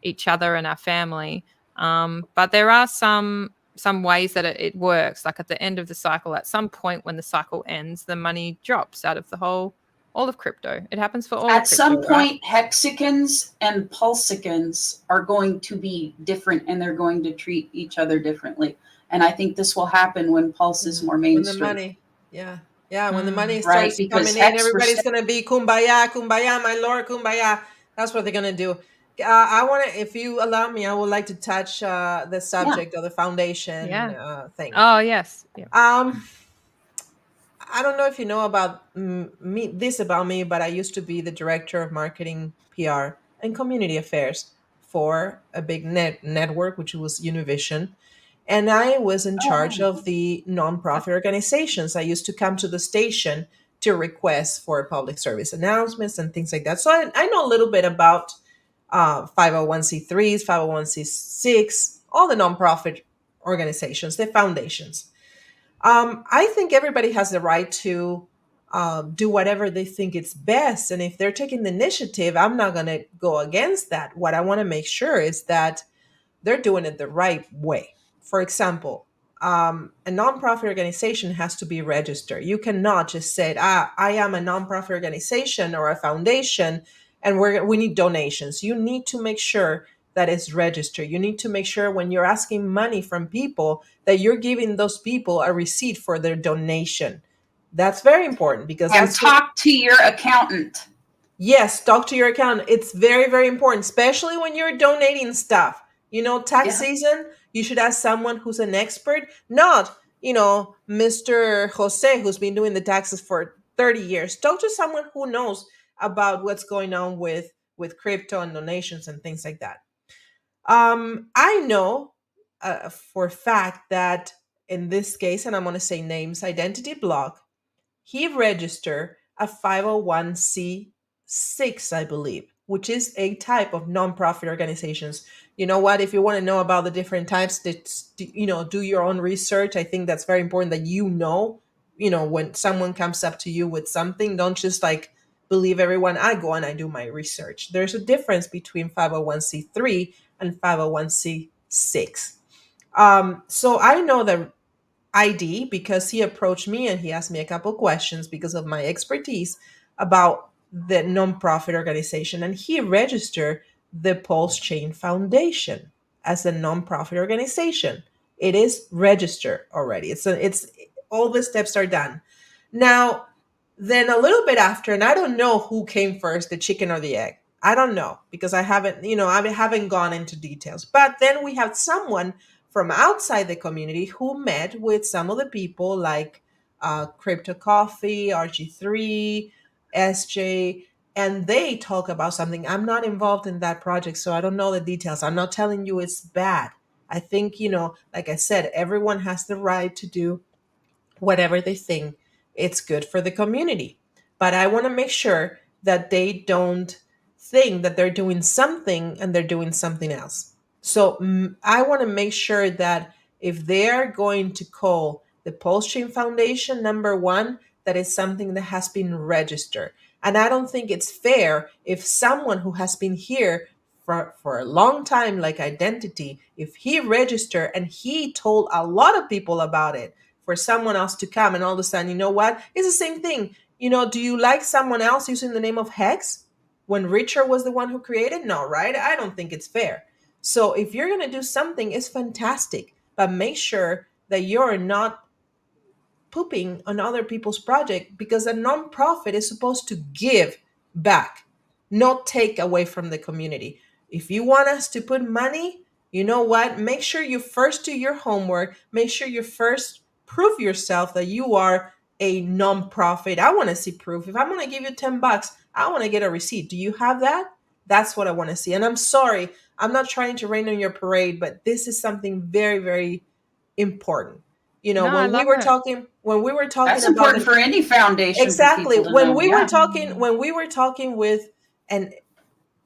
each other and our family. But there are some ways that it works. Like, at the end of the cycle, at some point when the cycle ends, the money drops out of all of crypto. It happens for all of At crypto, some right? point, hexagons and pulsicans are going to be different, and they're going to treat each other differently. And I think this will happen when Pulse is more When the mainstream. money, when the money Right, starts because coming in, Hex, everybody's gonna be kumbaya, kumbaya, my lord, kumbaya. That's what they're gonna do. I want to, if you allow me, I would like to touch the subject of the foundation Yeah. thing. Oh, yes. Yeah. I don't know if you know about about me, but I used to be the director of marketing, PR, and community affairs for a big network, which was Univision. And I was in charge wow. of the nonprofit organizations. I used to come to the station to request for public service announcements and things like that. So I know a little bit about 501c3s, 501c6, all the nonprofit organizations, the foundations. I think everybody has the right to do whatever they think is best. And if they're taking the initiative, I'm not going to go against that. What I want to make sure is that they're doing it the right way. For example, a nonprofit organization has to be registered. You cannot just say, I am a nonprofit organization or a foundation, and we need donations. You need to make sure that it's registered. You need to make sure when you're asking money from people that you're giving those people a receipt for their donation. That's very important because And this will, talk to your accountant. yes, talk to your accountant. It's very, very important, especially when you're donating stuff. Tax season, you should ask someone who's an expert, not, Mr. Jose, who's been doing the taxes for 30 years. Talk to someone who knows about what's going on with crypto and donations and things like that. I know for a fact that in this case, and I'm going to say names, Identity Block, he registered a 501c6, I believe, which is a type of nonprofit organizations. You know what? If you want to know about the different types, do your own research. I think that's very important that when someone comes up to you with something, don't just like believe everyone. I go and I do my research. There's a difference between 501c3 and 501c6. So I know that ID because he approached me and he asked me a couple questions because of my expertise about the nonprofit organization, and he registered the PulseChain Foundation as a nonprofit organization. It is registered already. It's all the steps are done. Now, then a little bit after, and I don't know who came first, the chicken or the egg. I don't know because I haven't gone into details. But then we have someone from outside the community who met with some of the people like Crypto Coffee, RG3, SJ, and they talk about something. I'm not involved in that project, so I don't know the details. I'm not telling you it's bad. I think, like I said, everyone has the right to do whatever they think it's good for the community. But I want to make sure that they don't think that they're doing something and they're doing something else. So I want to make sure that if they're going to call the PulseChain Foundation, number one, that is something that has been registered. And I don't think it's fair if someone who has been here for a long time, like Identity, if he registered and he told a lot of people about it, for someone else to come and all of a sudden, you know what? It's the same thing. You know, do you like someone else using the name of Hex when Richard was the one who created? No, right? I don't think it's fair. So if you're going to do something, it's fantastic, but make sure that you're not pooping on other people's project, because a nonprofit is supposed to give back, not take away from the community. If you want us to put money, you know what? Make sure you first do your homework. Make sure you first prove yourself that you are a nonprofit. I want to see proof. If I'm going to give you $10, I want to get a receipt. Do you have that? That's what I want to see. And I'm sorry, I'm not trying to rain on your parade, but this is something very, very important. You know, No, I when we love were it. talking, That's about important for any foundation. exactly, For people to when know. we Yeah. were talking with, and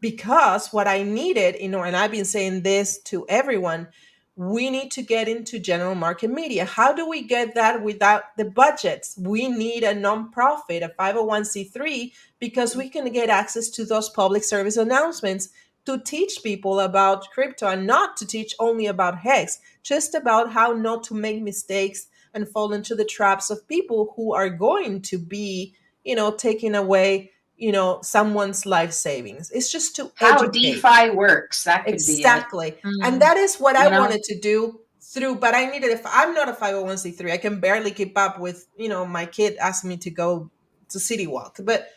because what I needed, you know, and I've been saying this to everyone, we need to get into general market media. How do we get that without the budgets? We need a nonprofit, a 501c3, because we can get access to those public service announcements to teach people about crypto, and not to teach only about Hex, just about how not to make mistakes and fall into the traps of people who are going to be, you know, taking away, you know, someone's life savings. It's just to How educate. DeFi works. That could Exactly. be Mm. And that is what I You know? wanted to do through, but I needed, if I'm not a 501c3, I can barely keep up with, you know, my kid asked me to go to City Walk, but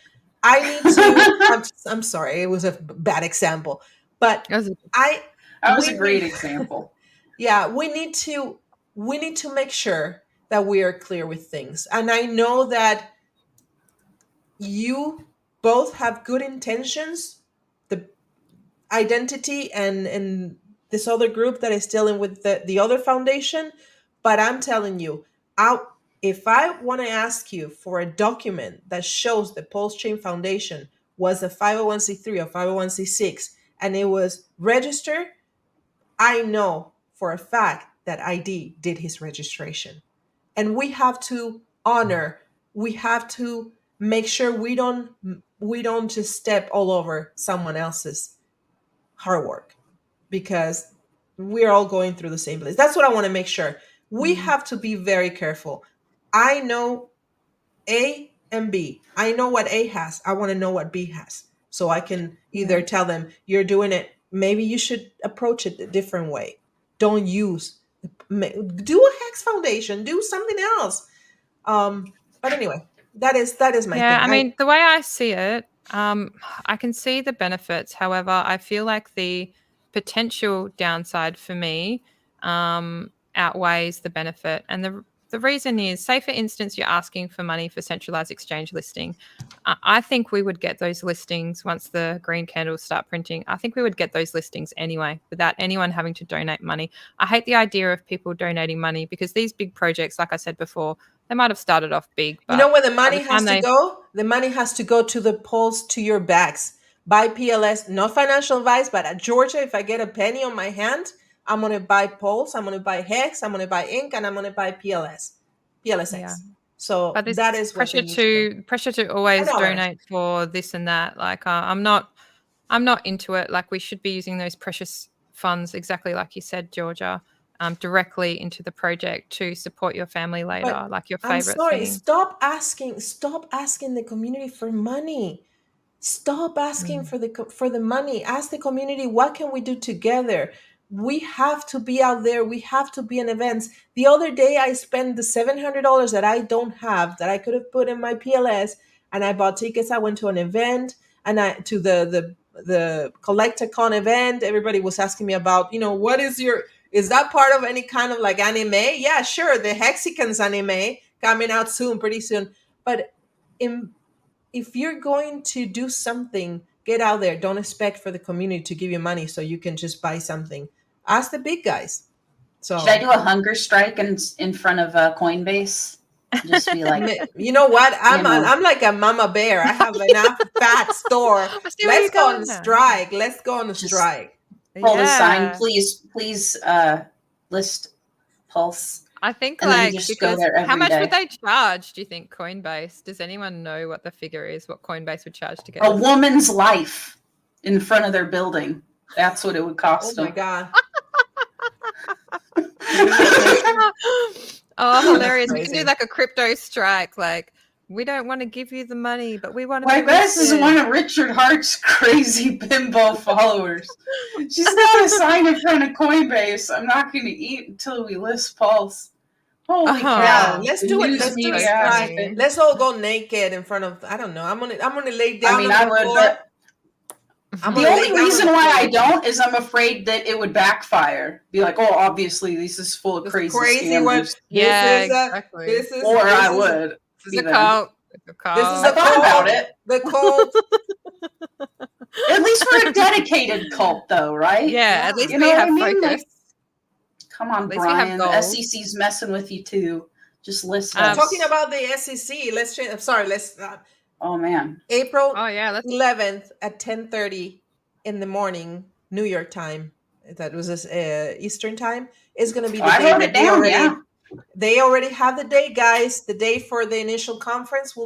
I need to, I'm sorry, it was a bad example, but That was a- I, That was we a great need- example. yeah, we need to make sure that we are clear with things. And I know that you both have good intentions, the identity and this other group that is dealing with the other foundation, but I'm telling you, if I want to ask you for a document that shows the PulseChain Foundation was a 501c3 or 501c6 and it was registered, I know for a fact that ID did his registration. And we have to honor, we have to make sure we don't just step all over someone else's hard work, because we're all going through the same place. That's what I want to make sure. We have to be very careful. I know A and B. I know what A has. I want to know what B has. So I can either tell them, you're doing it, maybe you should approach it a different way. Don't use, do a Hex Foundation, do something else. But anyway, that is my Yeah, thing. I mean, the way I see it, I can see the benefits. However, I feel like the potential downside for me outweighs the benefit. And the reason is, say, for instance, you're asking for money for centralized exchange listing. I think we would get those listings once the green candles start printing. I think we would get those listings anyway without anyone having to donate money. I hate the idea of people donating money, because these big projects, like I said before, they might have started off big, but you know where the money by the has time to go? The money has to go to the polls, to your bags. Buy PLS, not financial advice, but at Georgia, if I get a penny on my hand, I'm going to buy Pulse, I'm going to buy Hex, I'm going to buy Inc, and I'm going to buy PLSX. Yeah. So But that it's is what they need to do. pressure to I always know, Vanessa. donate for this and that. Like I'm not into it. Like we should be using those precious funds, exactly like you said, Georgia, directly into the project to support your family later, But like your I'm favorite sorry, thing. stop asking the community for money. Stop asking for the money. Ask the community, what can we do together? We have to be out there. We have to be in events. The other day, I spent the $700 that I don't have, that I could have put in my PLS, and I bought tickets. I went to an event, and I to the Collecticon event. Everybody was asking me about, what is that part of any kind of like anime? Yeah, sure. The Hexicans anime coming out soon, pretty soon. But if you're going to do something, get out there. Don't expect for the community to give you money so you can just buy something. Ask the big guys. So Should I do a hunger strike in front of Coinbase? Just be like, you know what? know. I'm like a mama bear. I have enough fat store. I see where Let's you're go going on now. strike. Let's go on a Just- strike. hold a sign, Yeah. please list Pulse. I think And then like just go because there how every much would day. they charge? Do you think Coinbase? Does anyone know what the figure is? What Coinbase would charge to get? A this? woman's life in front of their building. That's what it would Oh cost my them. God. Oh, That's hilarious. We can do crazy. like a crypto strike. Like, we don't want to give you the money, but we want to My be best is listed. one of Richard Hart's crazy bimbo followers. She's got a sign in front of Coinbase. I'm not going to eat until we list Pulse. Holy Uh-huh. Yeah, cow! let's The do it. news Let's do media a has strike. been- Let's all go naked in front of. I don't know. I'm gonna lay down. I mean, on I the would, floor. but I'm the gonna lay only down on reason the why floor. I don't is I'm afraid that it would backfire. Be like, oh, obviously this is full of This crazy crazy one. scammers. Yeah, This is a. exactly. This is. Or this I is, would. This is be a there. cult. It's a This is cult. a I thought about cult. it. The cult. At least we're a dedicated cult, though, right? Yeah, at least You we know what have I mean? focus. Come on, At least we have Brian. The goals. SEC's messing with you too. Just list Um, us. Talking about the SEC. Let's change. I'm sorry. Let's. Oh man. April Oh yeah, let's 11th at 10:30 in the morning, New York time. That was Eastern time. Is going to be the I day wrote that it down. Yeah. they already have the day, guys. The day for the initial conference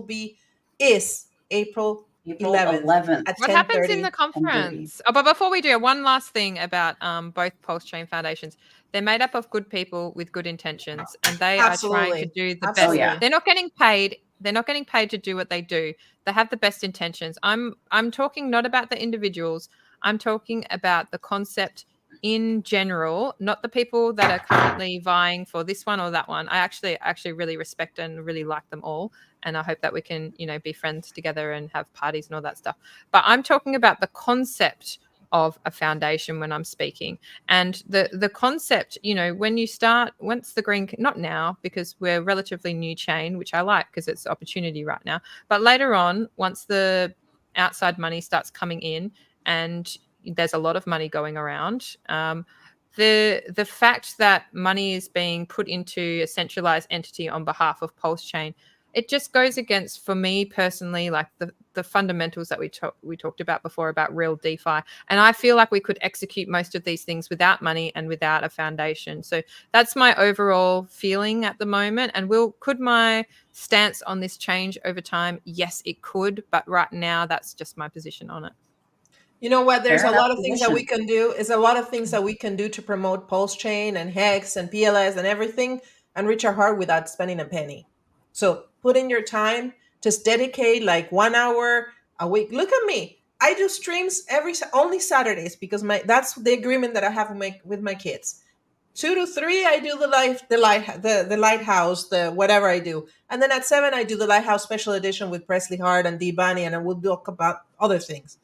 is April April 11th at what happens in 10:30. the conference? Oh, but before we do, one last thing about both PulseChain foundations. They're made up of good people with good intentions, and they are trying to Absolutely. do the Absolutely. best. They're not getting paid. They're not getting paid to do what they do. They have the best intentions. I'm talking not about the individuals. I'm talking about the concept in general, not the people that are currently vying for this one or that one. I actually really respect and really like them all, and I hope that we can, be friends together and have parties and all that stuff. But I'm talking about the concept of a foundation when I'm speaking, and the concept, when you start, once the green, not now because we're relatively new chain, which I like because it's opportunity right now, but later on, once the outside money starts coming in and there's a lot of money going around, the fact that money is being put into a centralized entity on behalf of PulseChain, it just goes against, for me personally, like the fundamentals that we talked about before about real DeFi. And I feel like we could execute most of these things without money and without a foundation. So that's my overall feeling at the moment. And could my stance on this change over time? Yes, it could. But right now, that's just my position on it. You know what? There's Fair a lot enough of things that we can do. Is a lot of things that we can do to promote PulseChain and Hex and PLS and everything and reach our heart without spending a penny. So put in your time. Just dedicate like 1 hour a week. Look at me. I do streams only Saturdays because that's the agreement that I have with my kids. 2 to 3 I do the lighthouse, the whatever I do, and then at 7 I do the lighthouse special edition with Presley Hart and Dee Bunny, and I will talk about other things.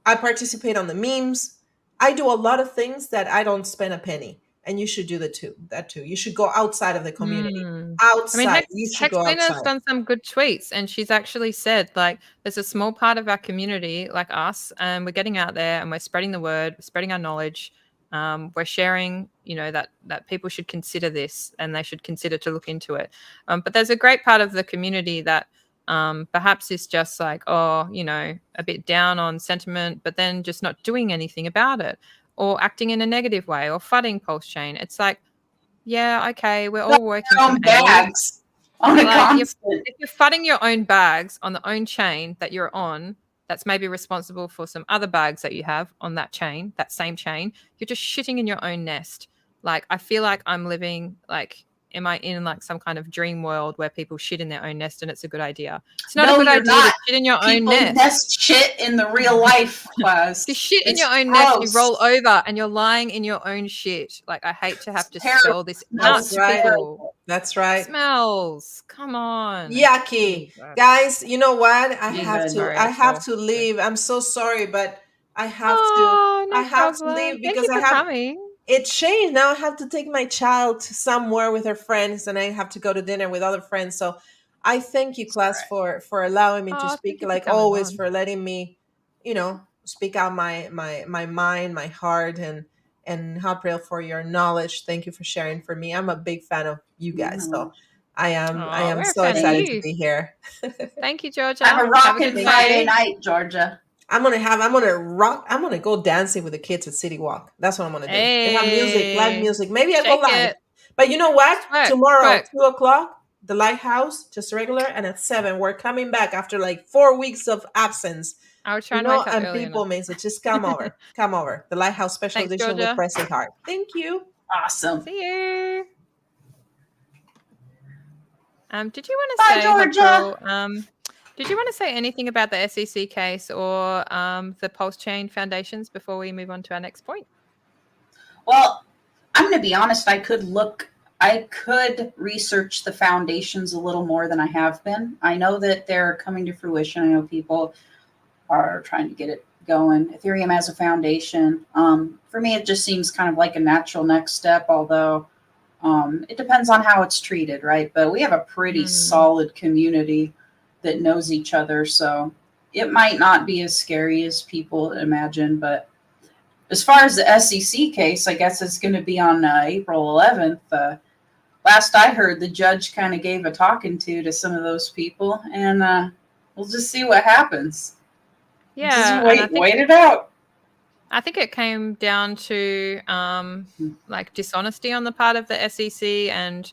I participate on the memes. I do a lot of things that I don't spend a penny, and you should do that too. You should go outside of the community. Outside, you should go Hexlena's outside. done some good tweets, and she's actually said, like, there's a small part of our community, like us, and we're getting out there and we're spreading the word, spreading our knowledge. We're sharing, that people should consider this and they should consider to look into it. But there's a great part of the community that perhaps is just like, a bit down on sentiment, but then just not doing anything about it, or acting in a negative way, or fudding PulseChain. It's like, yeah, okay, we're all working from bags on a constant. If you're fudding your own bags on the own chain that you're on, that's maybe responsible for some other bags that you have on that chain, that same chain, you're just shitting in your own nest. Like, I feel like I'm living, like, am I in like some kind of dream world where people shit in their own nest and it's a good idea? It's not a good idea to shit in your own nest. Nest shit in the real life class. You shit in your own nest, you roll over and you're lying in your own shit. Like, I hate to have to spell this out to people. That's right. It smells. Come on. Yucky. Guys, you know what? I have to leave. I'm so sorry, but I have to leave because it changed. Now I have to take my child somewhere with her friends and I have to go to dinner with other friends. So I thank you, class, for allowing me to speak, like always, for letting me, speak out my mind, my heart, and Hapril, for your knowledge. Thank you for sharing for me. I'm a big fan of you guys. So I am so excited to be here. Thank you, Georgia. Have a rocking Friday night, Georgia. I'm gonna go dancing with the kids at City Walk. That's what I'm gonna do. They have music, live music. Maybe I go live. But you know what? Tomorrow, 2:00, the Lighthouse, just regular, and at 7, we're coming back after like 4 weeks of absence. I was trying to wake up and people may, so just come over. Come over. The Lighthouse special edition with Presley Hart. Thank you. Awesome. See you. Did you want to Bye, say, Georgia. Hopeful, did you want to say anything about the SEC case or the PulseChain foundations before we move on to our next point? Well, I'm going to be honest. I could research the foundations a little more than I have been. I know that they're coming to fruition. I know people are trying to get it going. Ethereum as a foundation. For me, it just seems kind of like a natural next step, although it depends on how it's treated, right? But we have a pretty solid community that knows each other, so it might not be as scary as people imagine. But as far as the SEC case, I guess it's going to be on April 11th. Last I heard, the judge kind of gave a talking to some of those people, and we'll just see what happens. Yeah, just wait it out. I think it came down to like dishonesty on the part of the SEC and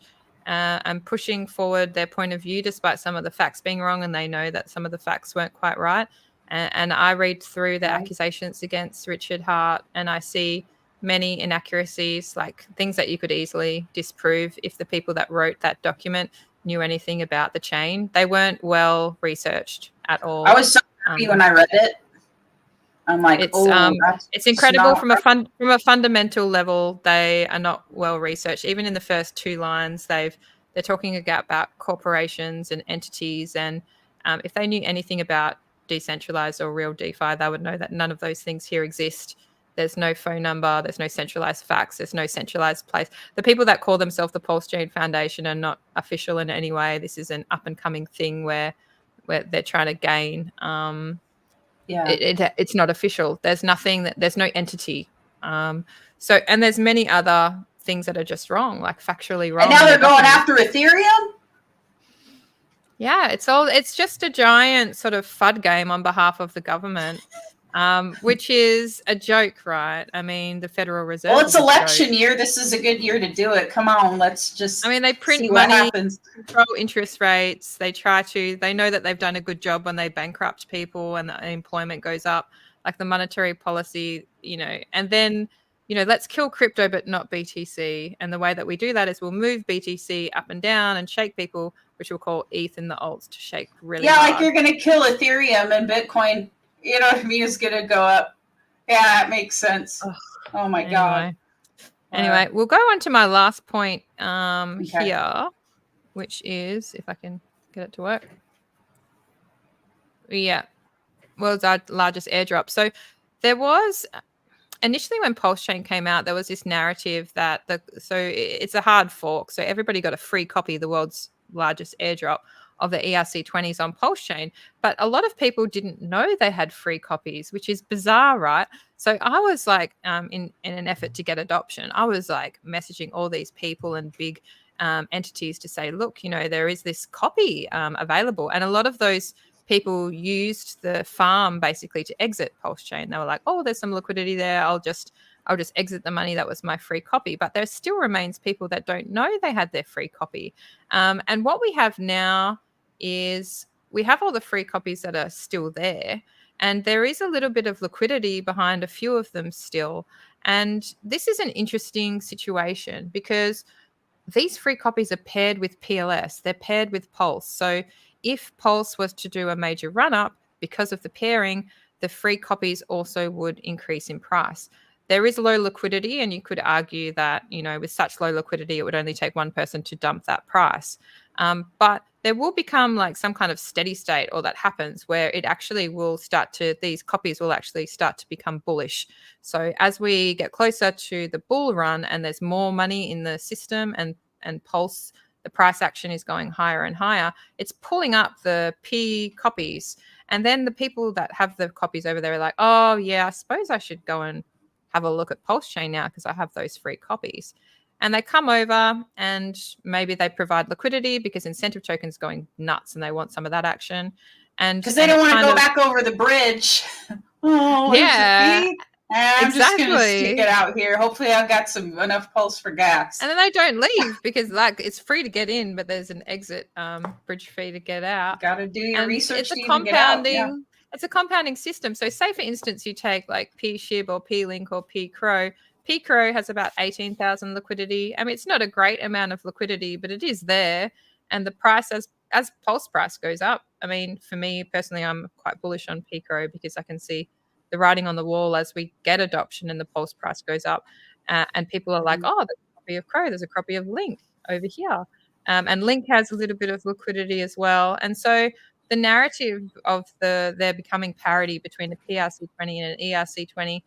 pushing forward their point of view despite some of the facts being wrong, and they know that some of the facts weren't quite right. And I read through the accusations against Richard Hart, and I see many inaccuracies, like things that you could easily disprove if the people that wrote that document knew anything about the chain. They weren't well researched at all. I was so happy when I read it. I'm like, it's incredible from a fundamental level. They are not well researched. Even in the first two lines, they're talking about corporations and entities, and if they knew anything about decentralized or real DeFi, they would know that none of those things here exist. There's no phone number. There's no centralized fax. There's no centralized place. The people that call themselves the PulseChain Foundation are not official in any way. This is an up and coming thing where they're trying to gain. It's not official. There's nothing. There's no entity. And there's many other things that are just wrong, like factually wrong. And now they're going after Ethereum. Yeah, it's just a giant sort of FUD game on behalf of the government, which is a joke, right? I mean, the Federal Reserve. Well, it's election year. This is a good year to do it. Come on, let's just. I mean, they print see money, what happens. Control interest rates. They know that they've done a good job when they bankrupt people and the unemployment goes up, like the monetary policy, and then. Let's kill crypto, but not BTC. And the way that we do that is we'll move BTC up and down and shake people, which we'll call ETH in the alts to shake really hard. Like you're going to kill Ethereum and Bitcoin, you know what I mean, is going to go up. Yeah, that makes sense. Oh my God. Anyway, we'll go on to my last point here, which is, if I can get it to work. Yeah. World's largest airdrop. So there was... Initially, when PulseChain came out, there was this narrative that it's a hard fork. So everybody got a free copy of the world's largest airdrop of the ERC20s on PulseChain. But a lot of people didn't know they had free copies, which is bizarre, right? So I was like, in an effort to get adoption, I was like messaging all these people and big entities to say, look, there is this copy available. And a lot of those people used the farm basically to exit PulseChain. They were like, oh, there's some liquidity there. I'll just exit the money. That was my free copy. But there still remains people that don't know they had their free copy. And what we have now is we have all the free copies that are still there. And there is a little bit of liquidity behind a few of them still. And this is an interesting situation because these free copies are paired with PLS. They're paired with Pulse. So if Pulse was to do a major run-up because of the pairing, the free copies also would increase in price. There is low liquidity, and you could argue that, with such low liquidity, it would only take one person to dump that price. But there will become like some kind of steady state, or that happens, where it actually will these copies will actually start to become bullish. So as we get closer to the bull run and there's more money in the system and Pulse, the price action is going higher and higher, it's pulling up the P copies. And then the people that have the copies over there are like, oh, yeah, I suppose I should go and have a look at PulseChain now because I have those free copies. And they come over and maybe they provide liquidity because incentive tokens going nuts and they want some of that action. And because they don't want to go back over the bridge. Yeah. I'm just going to stick it out here. Hopefully I've got enough Pulse for gas. And then they don't leave because it's free to get in, but there's an exit bridge fee to get out. Got to do your research to even get out. Yeah. It's a compounding system. So say, for instance, you take like P-SHIB or P-Link or P-CRO. P-CRO has about 18,000 liquidity. I mean, it's not a great amount of liquidity, but it is there. And the price as Pulse price goes up, I mean, for me personally, I'm quite bullish on Pico because I can see the writing on the wall as we get adoption and the Pulse price goes up. And people are like, oh, there's a copy of Crow, there's a copy of Link over here. And Link has a little bit of liquidity as well. And so the narrative of there becoming parity between a PRC20 and an ERC20,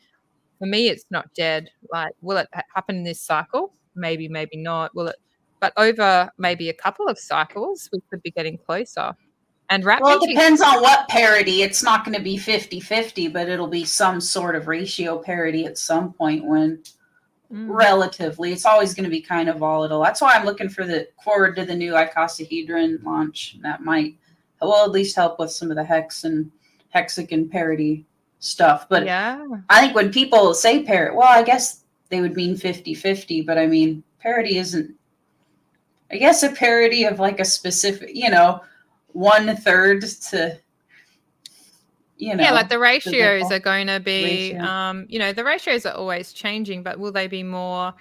for me, it's not dead. Like, will it happen in this cycle? Maybe, maybe not. Will it? But over maybe a couple of cycles, we could be getting closer. And Well, it depends on what parity. It's not going to be 50-50, but it'll be some sort of ratio parity at some point when relatively, it's always going to be kind of volatile. That's why I'm looking forward to the new icosahedron launch. That might, will at least help with some of the hex and hexagon parity stuff. But yeah, I think when people say parity, well, I guess they would mean 50-50, but I mean, parity isn't, I guess a parity of like a specific, 1/3 to, yeah, like the ratios are going to be, the ratios are always changing, but will they be more,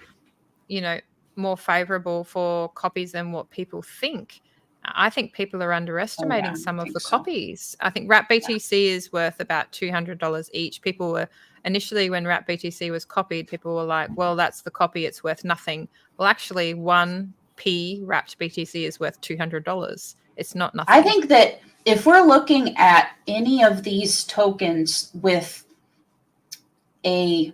more favorable for copies than what people think? I think people are underestimating some of the copies. I think Wrap BTC is worth about $200 each. People were initially, when Wrap BTC was copied, people were like, well, that's the copy, it's worth nothing. Well, actually, 1p wrapped BTC is worth $200. It's not nothing. I think that if we're looking at any of these tokens with a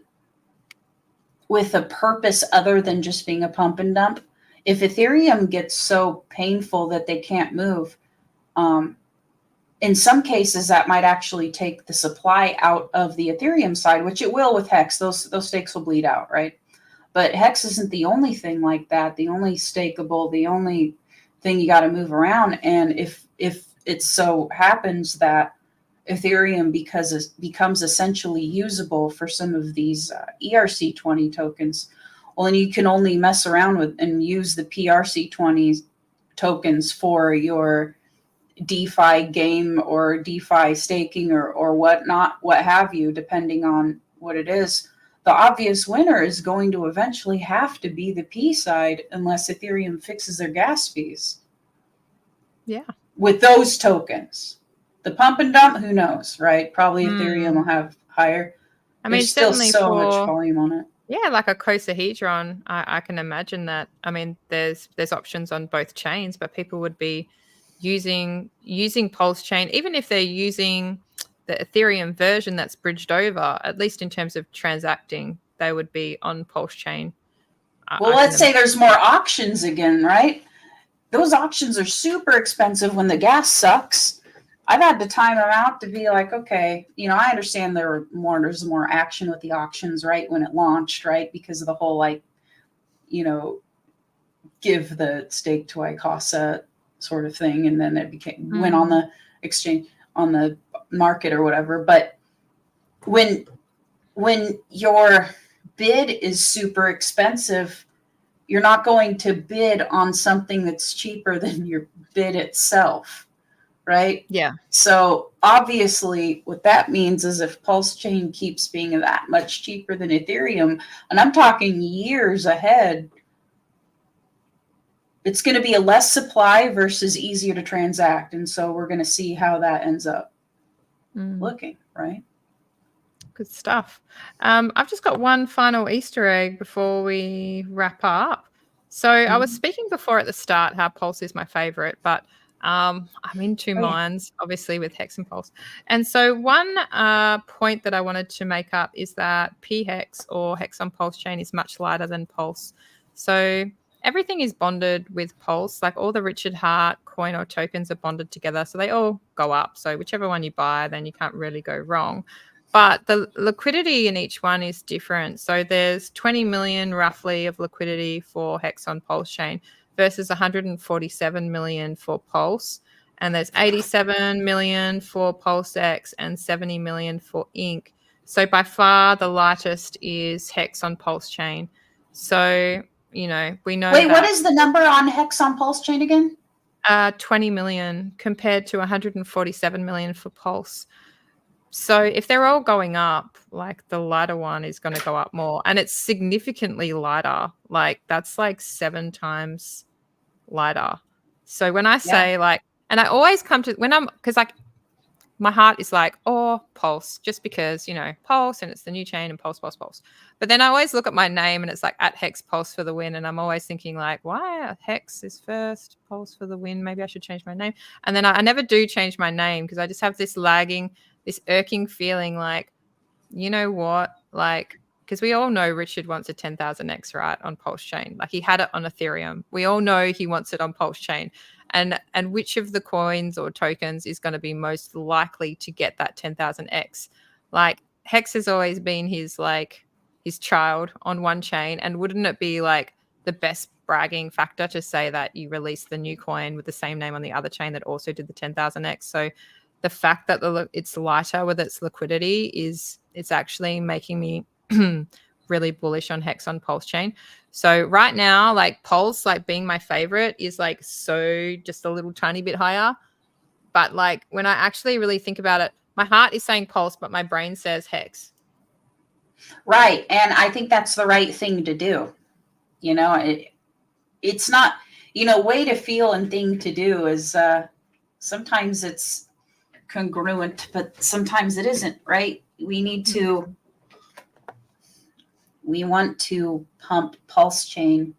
purpose other than just being a pump and dump, if Ethereum gets so painful that they can't move, in some cases that might actually take the supply out of the Ethereum side, which it will with Hex. Those stakes will bleed out, right? But Hex isn't the only thing like that, the only stakeable, the only thing you got to move around. And if it so happens that Ethereum becomes essentially usable for some of these ERC20 tokens, well, then you can only mess around with and use the PRC20 tokens for your DeFi game or DeFi staking or whatnot, what have you, depending on what it is. The obvious winner is going to eventually have to be the P side unless Ethereum fixes their gas fees. Yeah. With those tokens. The pump and dump, who knows, right? Probably Ethereum will have higher. I mean, there's still so much volume on it. Yeah, like a icosahedron, I can imagine that. I mean, there's options on both chains, but people would be using PulseChain, even if they're using the Ethereum version that's bridged over, at least in terms of transacting, they would be on PulseChain. Well, let's say there's more auctions again, right? Those auctions are super expensive when the gas sucks. I've had to time them out to be like, okay, I understand there's more action with the auctions, right? When it launched, right? Because of the whole, give the stake to Icosa sort of thing. And then it went on the exchange, on the market or whatever. But when your bid is super expensive, you're not going to bid on something that's cheaper than your bid itself, right? Yeah. So obviously what that means is if PulseChain keeps being that much cheaper than Ethereum, and I'm talking years ahead, it's going to be a less supply versus easier to transact. And so we're going to see how that ends up looking, right? Good stuff. I've just got one final Easter egg before we wrap up. So I was speaking before at the start how Pulse is my favorite, but I'm in two minds, obviously, with Hex and Pulse. And so one point that I wanted to make up is that P-Hex or Hex on PulseChain is much lighter than Pulse. So everything is bonded with Pulse, like all the Richard Hart coin or tokens are bonded together. So they all go up. So whichever one you buy, then you can't really go wrong. But the liquidity in each one is different. So there's 20 million roughly of liquidity for Hex on PulseChain versus 147 million for Pulse. And there's 87 million for PulseX and 70 million for Inc. So by far the lightest is Hex on PulseChain. So, we know. Wait, what is the number on Hex on PulseChain again? 20 million compared to 147 million for Pulse. So if they're all going up, like the lighter one is going to go up more, and it's significantly lighter. Like that's like 7 times lighter. So when I say like, and I always come to because like my heart is like, oh, Pulse, just because, Pulse and it's the new chain and Pulse, Pulse, Pulse. But then I always look at my name and it's like at Hex Pulse for the win. And I'm always thinking like, why Hex is first, Pulse for the win? Maybe I should change my name. And then I never do change my name because I just have this irking feeling like, you know what? Like, because we all know Richard wants a 10,000x, right, on PulseChain. Like he had it on Ethereum. We all know he wants it on PulseChain. And which of the coins or tokens is going to be most likely to get that 10,000x? Like Hex has always been his child on one chain. And wouldn't it be like the best bragging factor to say that you released the new coin with the same name on the other chain that also did the 10,000x? So the fact that it's lighter with its liquidity it's actually making me really bullish on Hex on PulseChain. So right now, like Pulse, like being my favorite is like so just a little tiny bit higher. But like when I actually really think about it, my heart is saying Pulse, but my brain says Hex. Right. And I think that's the right thing to do. It's not, way to feel and thing to do is sometimes it's congruent, but sometimes it isn't, right? We want to pump PulseChain.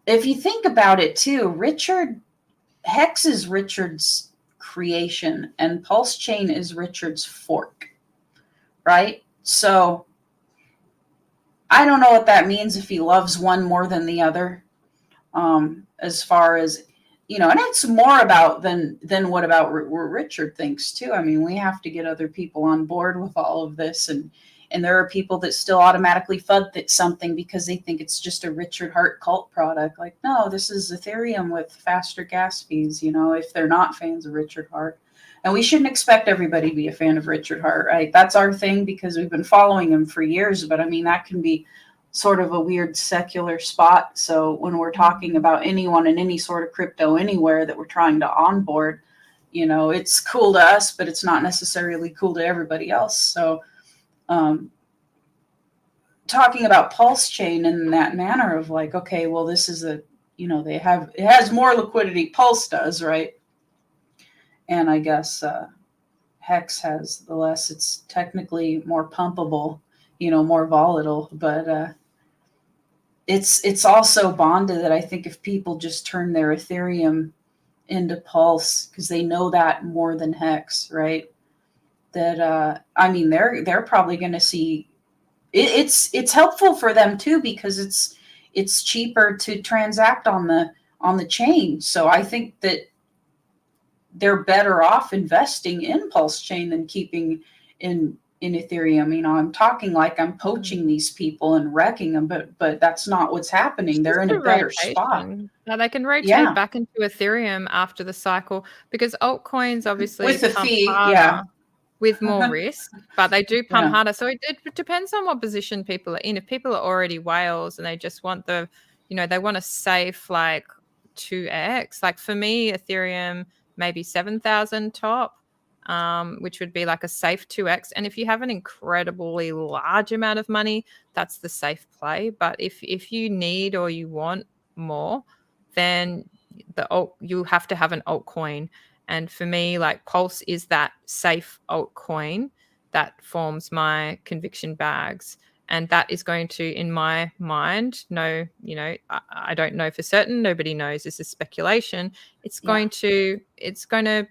If you think about it too, Hex is Richard's creation and PulseChain is Richard's fork, right? So I don't know what that means if he loves one more than the other, as far as, and it's more about than what about what Richard thinks too. I mean, we have to get other people on board with all of this. And there are people that still automatically FUD something because they think it's just a Richard Hart cult product. Like, no, this is Ethereum with faster gas fees, if they're not fans of Richard Hart. And we shouldn't expect everybody to be a fan of Richard Hart, right? That's our thing because we've been following him for years. But I mean, that can be sort of a weird secular spot. So when we're talking about anyone in any sort of crypto anywhere that we're trying to onboard, it's cool to us, but it's not necessarily cool to everybody else. So talking about PulseChain in that manner of like, okay, well, this is it has more liquidity. Pulse does, right? And I guess Hex has the less. It's technically more pumpable, more volatile, but it's also bonded that I think if people just turn their Ethereum into Pulse because they know that more than Hex, right? That I mean, they're probably going to see it's helpful for them too because it's cheaper to transact on the chain. So I think that they're better off investing in PulseChain than keeping in Ethereum. I'm talking like I'm poaching these people and wrecking them, but that's not what's happening. They're in a better spot. Now they can rotate back into Ethereum after the cycle because altcoins obviously with the pump fee, harder with more risk, but they do pump harder. So it depends on what position people are in. If people are already whales and they just want they want a safe like 2x, like for me, Ethereum maybe 7,000 top, which would be like a safe 2x. And if you have an incredibly large amount of money, that's the safe play. But if you need or you want more, then you have to have an altcoin. And for me, like Pulse is that safe altcoin that forms my conviction bags. And that is going to, in my mind, I don't know for certain. Nobody knows. This is speculation. It's going to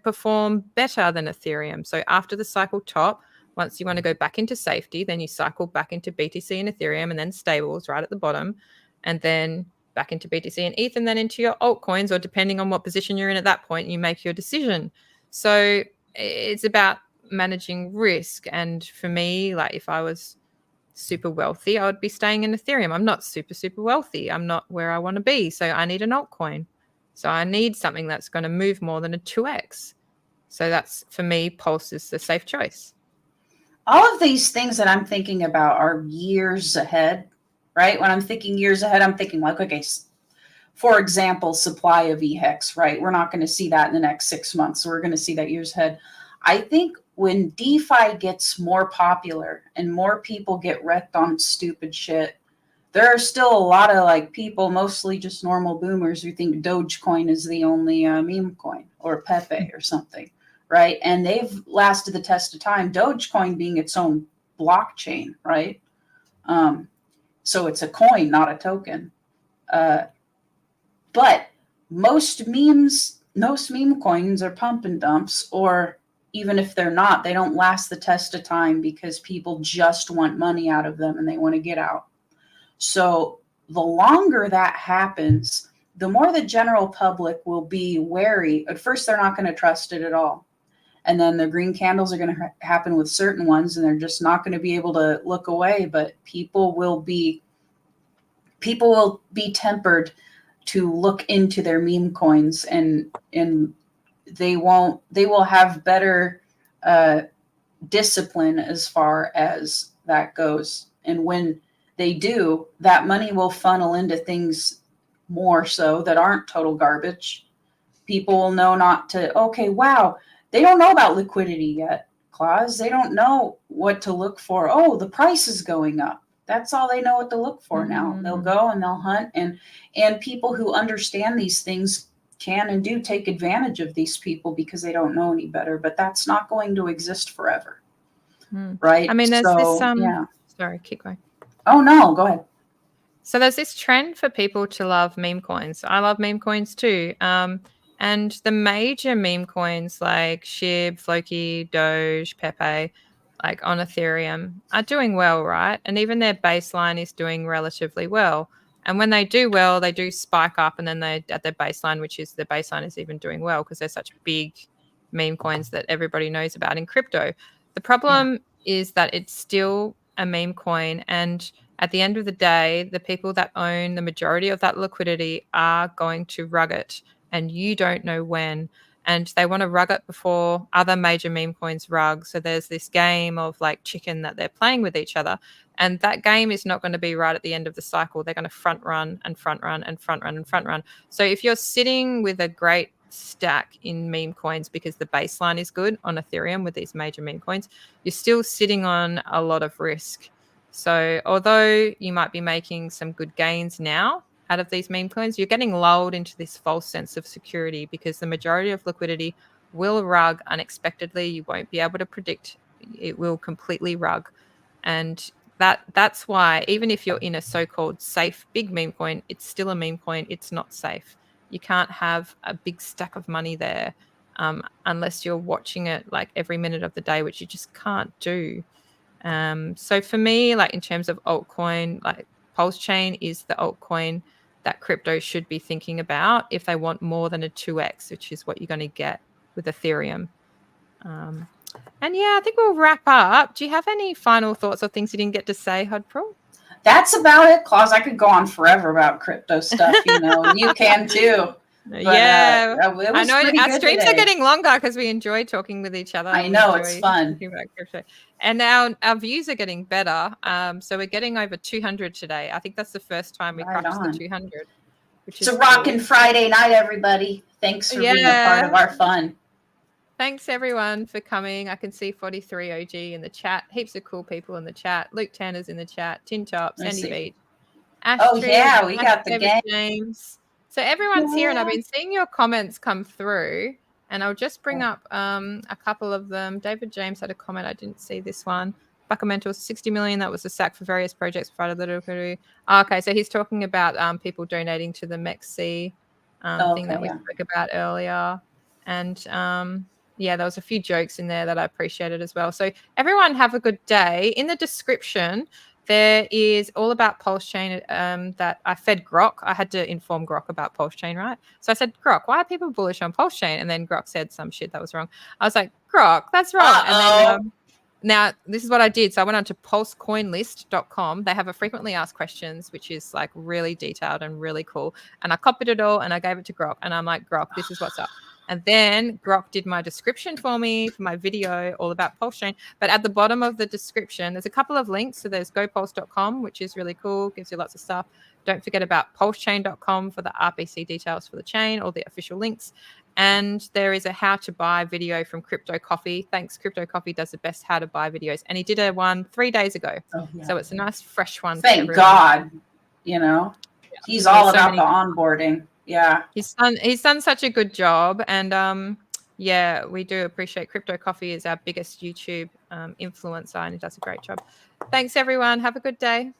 perform better than Ethereum. So after the cycle top, once you want to go back into safety, then you cycle back into BTC and Ethereum and then stables right at the bottom. And then back into BTC and ETH and then into your altcoins, or depending on what position you're in at that point, you make your decision. So it's about managing risk. And for me, like if I was super wealthy, I would be staying in Ethereum. I'm not super, super wealthy. I'm not where I want to be. So I need an altcoin. So I need something that's going to move more than a 2x. So that's, for me, Pulse is the safe choice. All of these things that I'm thinking about are years ahead, right? When I'm thinking years ahead, I'm thinking like, okay, for example, supply of EHEX, right? We're not going to see that in the next 6 months. So we're going to see that years ahead. I think when DeFi gets more popular and more people get wrecked on stupid shit, there are still a lot of like people, mostly just normal boomers, who think Dogecoin is the only meme coin, or Pepe or something, right? And they've lasted the test of time. Dogecoin being its own blockchain, right? So it's a coin, not a token. But most meme coins are pump and dumps, or even if they're not, they don't last the test of time because people just want money out of them and they want to get out. So the longer that happens, the more the general public will be wary. At first, they're not going to trust it at all. And then the green candles are going to happen with certain ones, and they're just not going to be able to look away. But people will be tempered to look into their meme coins, and they will have better discipline as far as that goes. And when they do, that money will funnel into things more so that aren't total garbage. People will know not to, okay, wow, they don't know about liquidity yet, Claus. They don't know what to look for. Oh, the price is going up. That's all they know what to look for now. They'll go and they'll hunt, and people who understand these things can and do take advantage of these people because they don't know any better, but that's not going to exist forever. Right? I mean, there's this, yeah. Sorry, keep going. Oh, no, go ahead. So there's this trend for people to love meme coins. I love meme coins too. And the major meme coins like SHIB, Floki, Doge, Pepe, like on Ethereum, are doing well, right? And even their baseline is doing relatively well. And when they do well, they do spike up, and then they at their baseline, which is the baseline is even doing well because they're such big meme coins that everybody knows about in crypto. The problem is that it's still a meme coin, and at the end of the day, the people that own the majority of that liquidity are going to rug it, and you don't know when. And they want to rug it before other major meme coins rug. So there's this game of like chicken that they're playing with each other. And that game is not going to be right at the end of the cycle. They're going to front run and front run and front run and front run. So if you're sitting with a great stack in meme coins because the baseline is good on Ethereum with these major meme coins, you're still sitting on a lot of risk. So although you might be making some good gains now out of these meme coins, you're getting lulled into this false sense of security because the majority of liquidity will rug unexpectedly. You won't be able to predict. It will completely rug. And that's why even if you're in a so-called safe big meme coin, it's still a meme coin. It's not safe. You can't have a big stack of money there unless you're watching it like every minute of the day, which you just can't do. So for me, like in terms of altcoin, like PulseChain is the altcoin that crypto should be thinking about if they want more than a 2x, which is what you're going to get with Ethereum. And yeah, I think we'll wrap up. Do you have any final thoughts or things you didn't get to say, Hodprul? That's about it, Claus. I could go on forever about crypto stuff, you can too. But, yeah, I know our streams today. are getting longer because we enjoy talking with each other. I know, it's fun. And our views are getting better. So we're getting over 200 today. I think that's the first time we crossed the 200. It's a rockin' Friday night, everybody. Thanks for being a part of our fun. Thanks, everyone, for coming. I can see 43 OG in the chat. Heaps of cool people in the chat. Luke Tanner's in the chat. Tin Top, Sandy Beach. Astrid, we got the gang. James. So everyone's here, and I've been seeing your comments come through, and I'll just bring up a couple of them. David James had a comment. I didn't see this one. Buckamental, 60 million. That was a sack for various projects provided liquidity. Okay, so he's talking about people donating to the MEXC thing that we spoke about earlier. And yeah, there was a few jokes in there that I appreciated as well. So everyone have a good day. In the description, there is all about PulseChain that I fed Grok. I had to inform Grok about PulseChain, right? So I said, Grok, why are people bullish on PulseChain? And then Grok said some shit that was wrong. I was like, Grok, that's wrong. And then now this is what I did. So I went on to pulsecoinlist.com. They have a frequently asked questions, which is like really detailed and really cool. And I copied it all and I gave it to Grok. And I'm like, Grok, this is what's up. And then Grok did my description for me for my video all about PulseChain. But at the bottom of the description, there's a couple of links. So there's gopulse.com, which is really cool, gives you lots of stuff. Don't forget about pulsechain.com for the RPC details for the chain, all the official links. And there is a how to buy video from Crypto Coffee. Thanks, Crypto Coffee does the best how to buy videos. And he did a one 3 days ago. So it's a nice fresh one. Thank God. you know, he's There's all so about many the onboarding. Yeah. He's done such a good job, and yeah, we do appreciate Crypto Coffee is our biggest YouTube influencer, and he does a great job. Thanks everyone. Have a good day.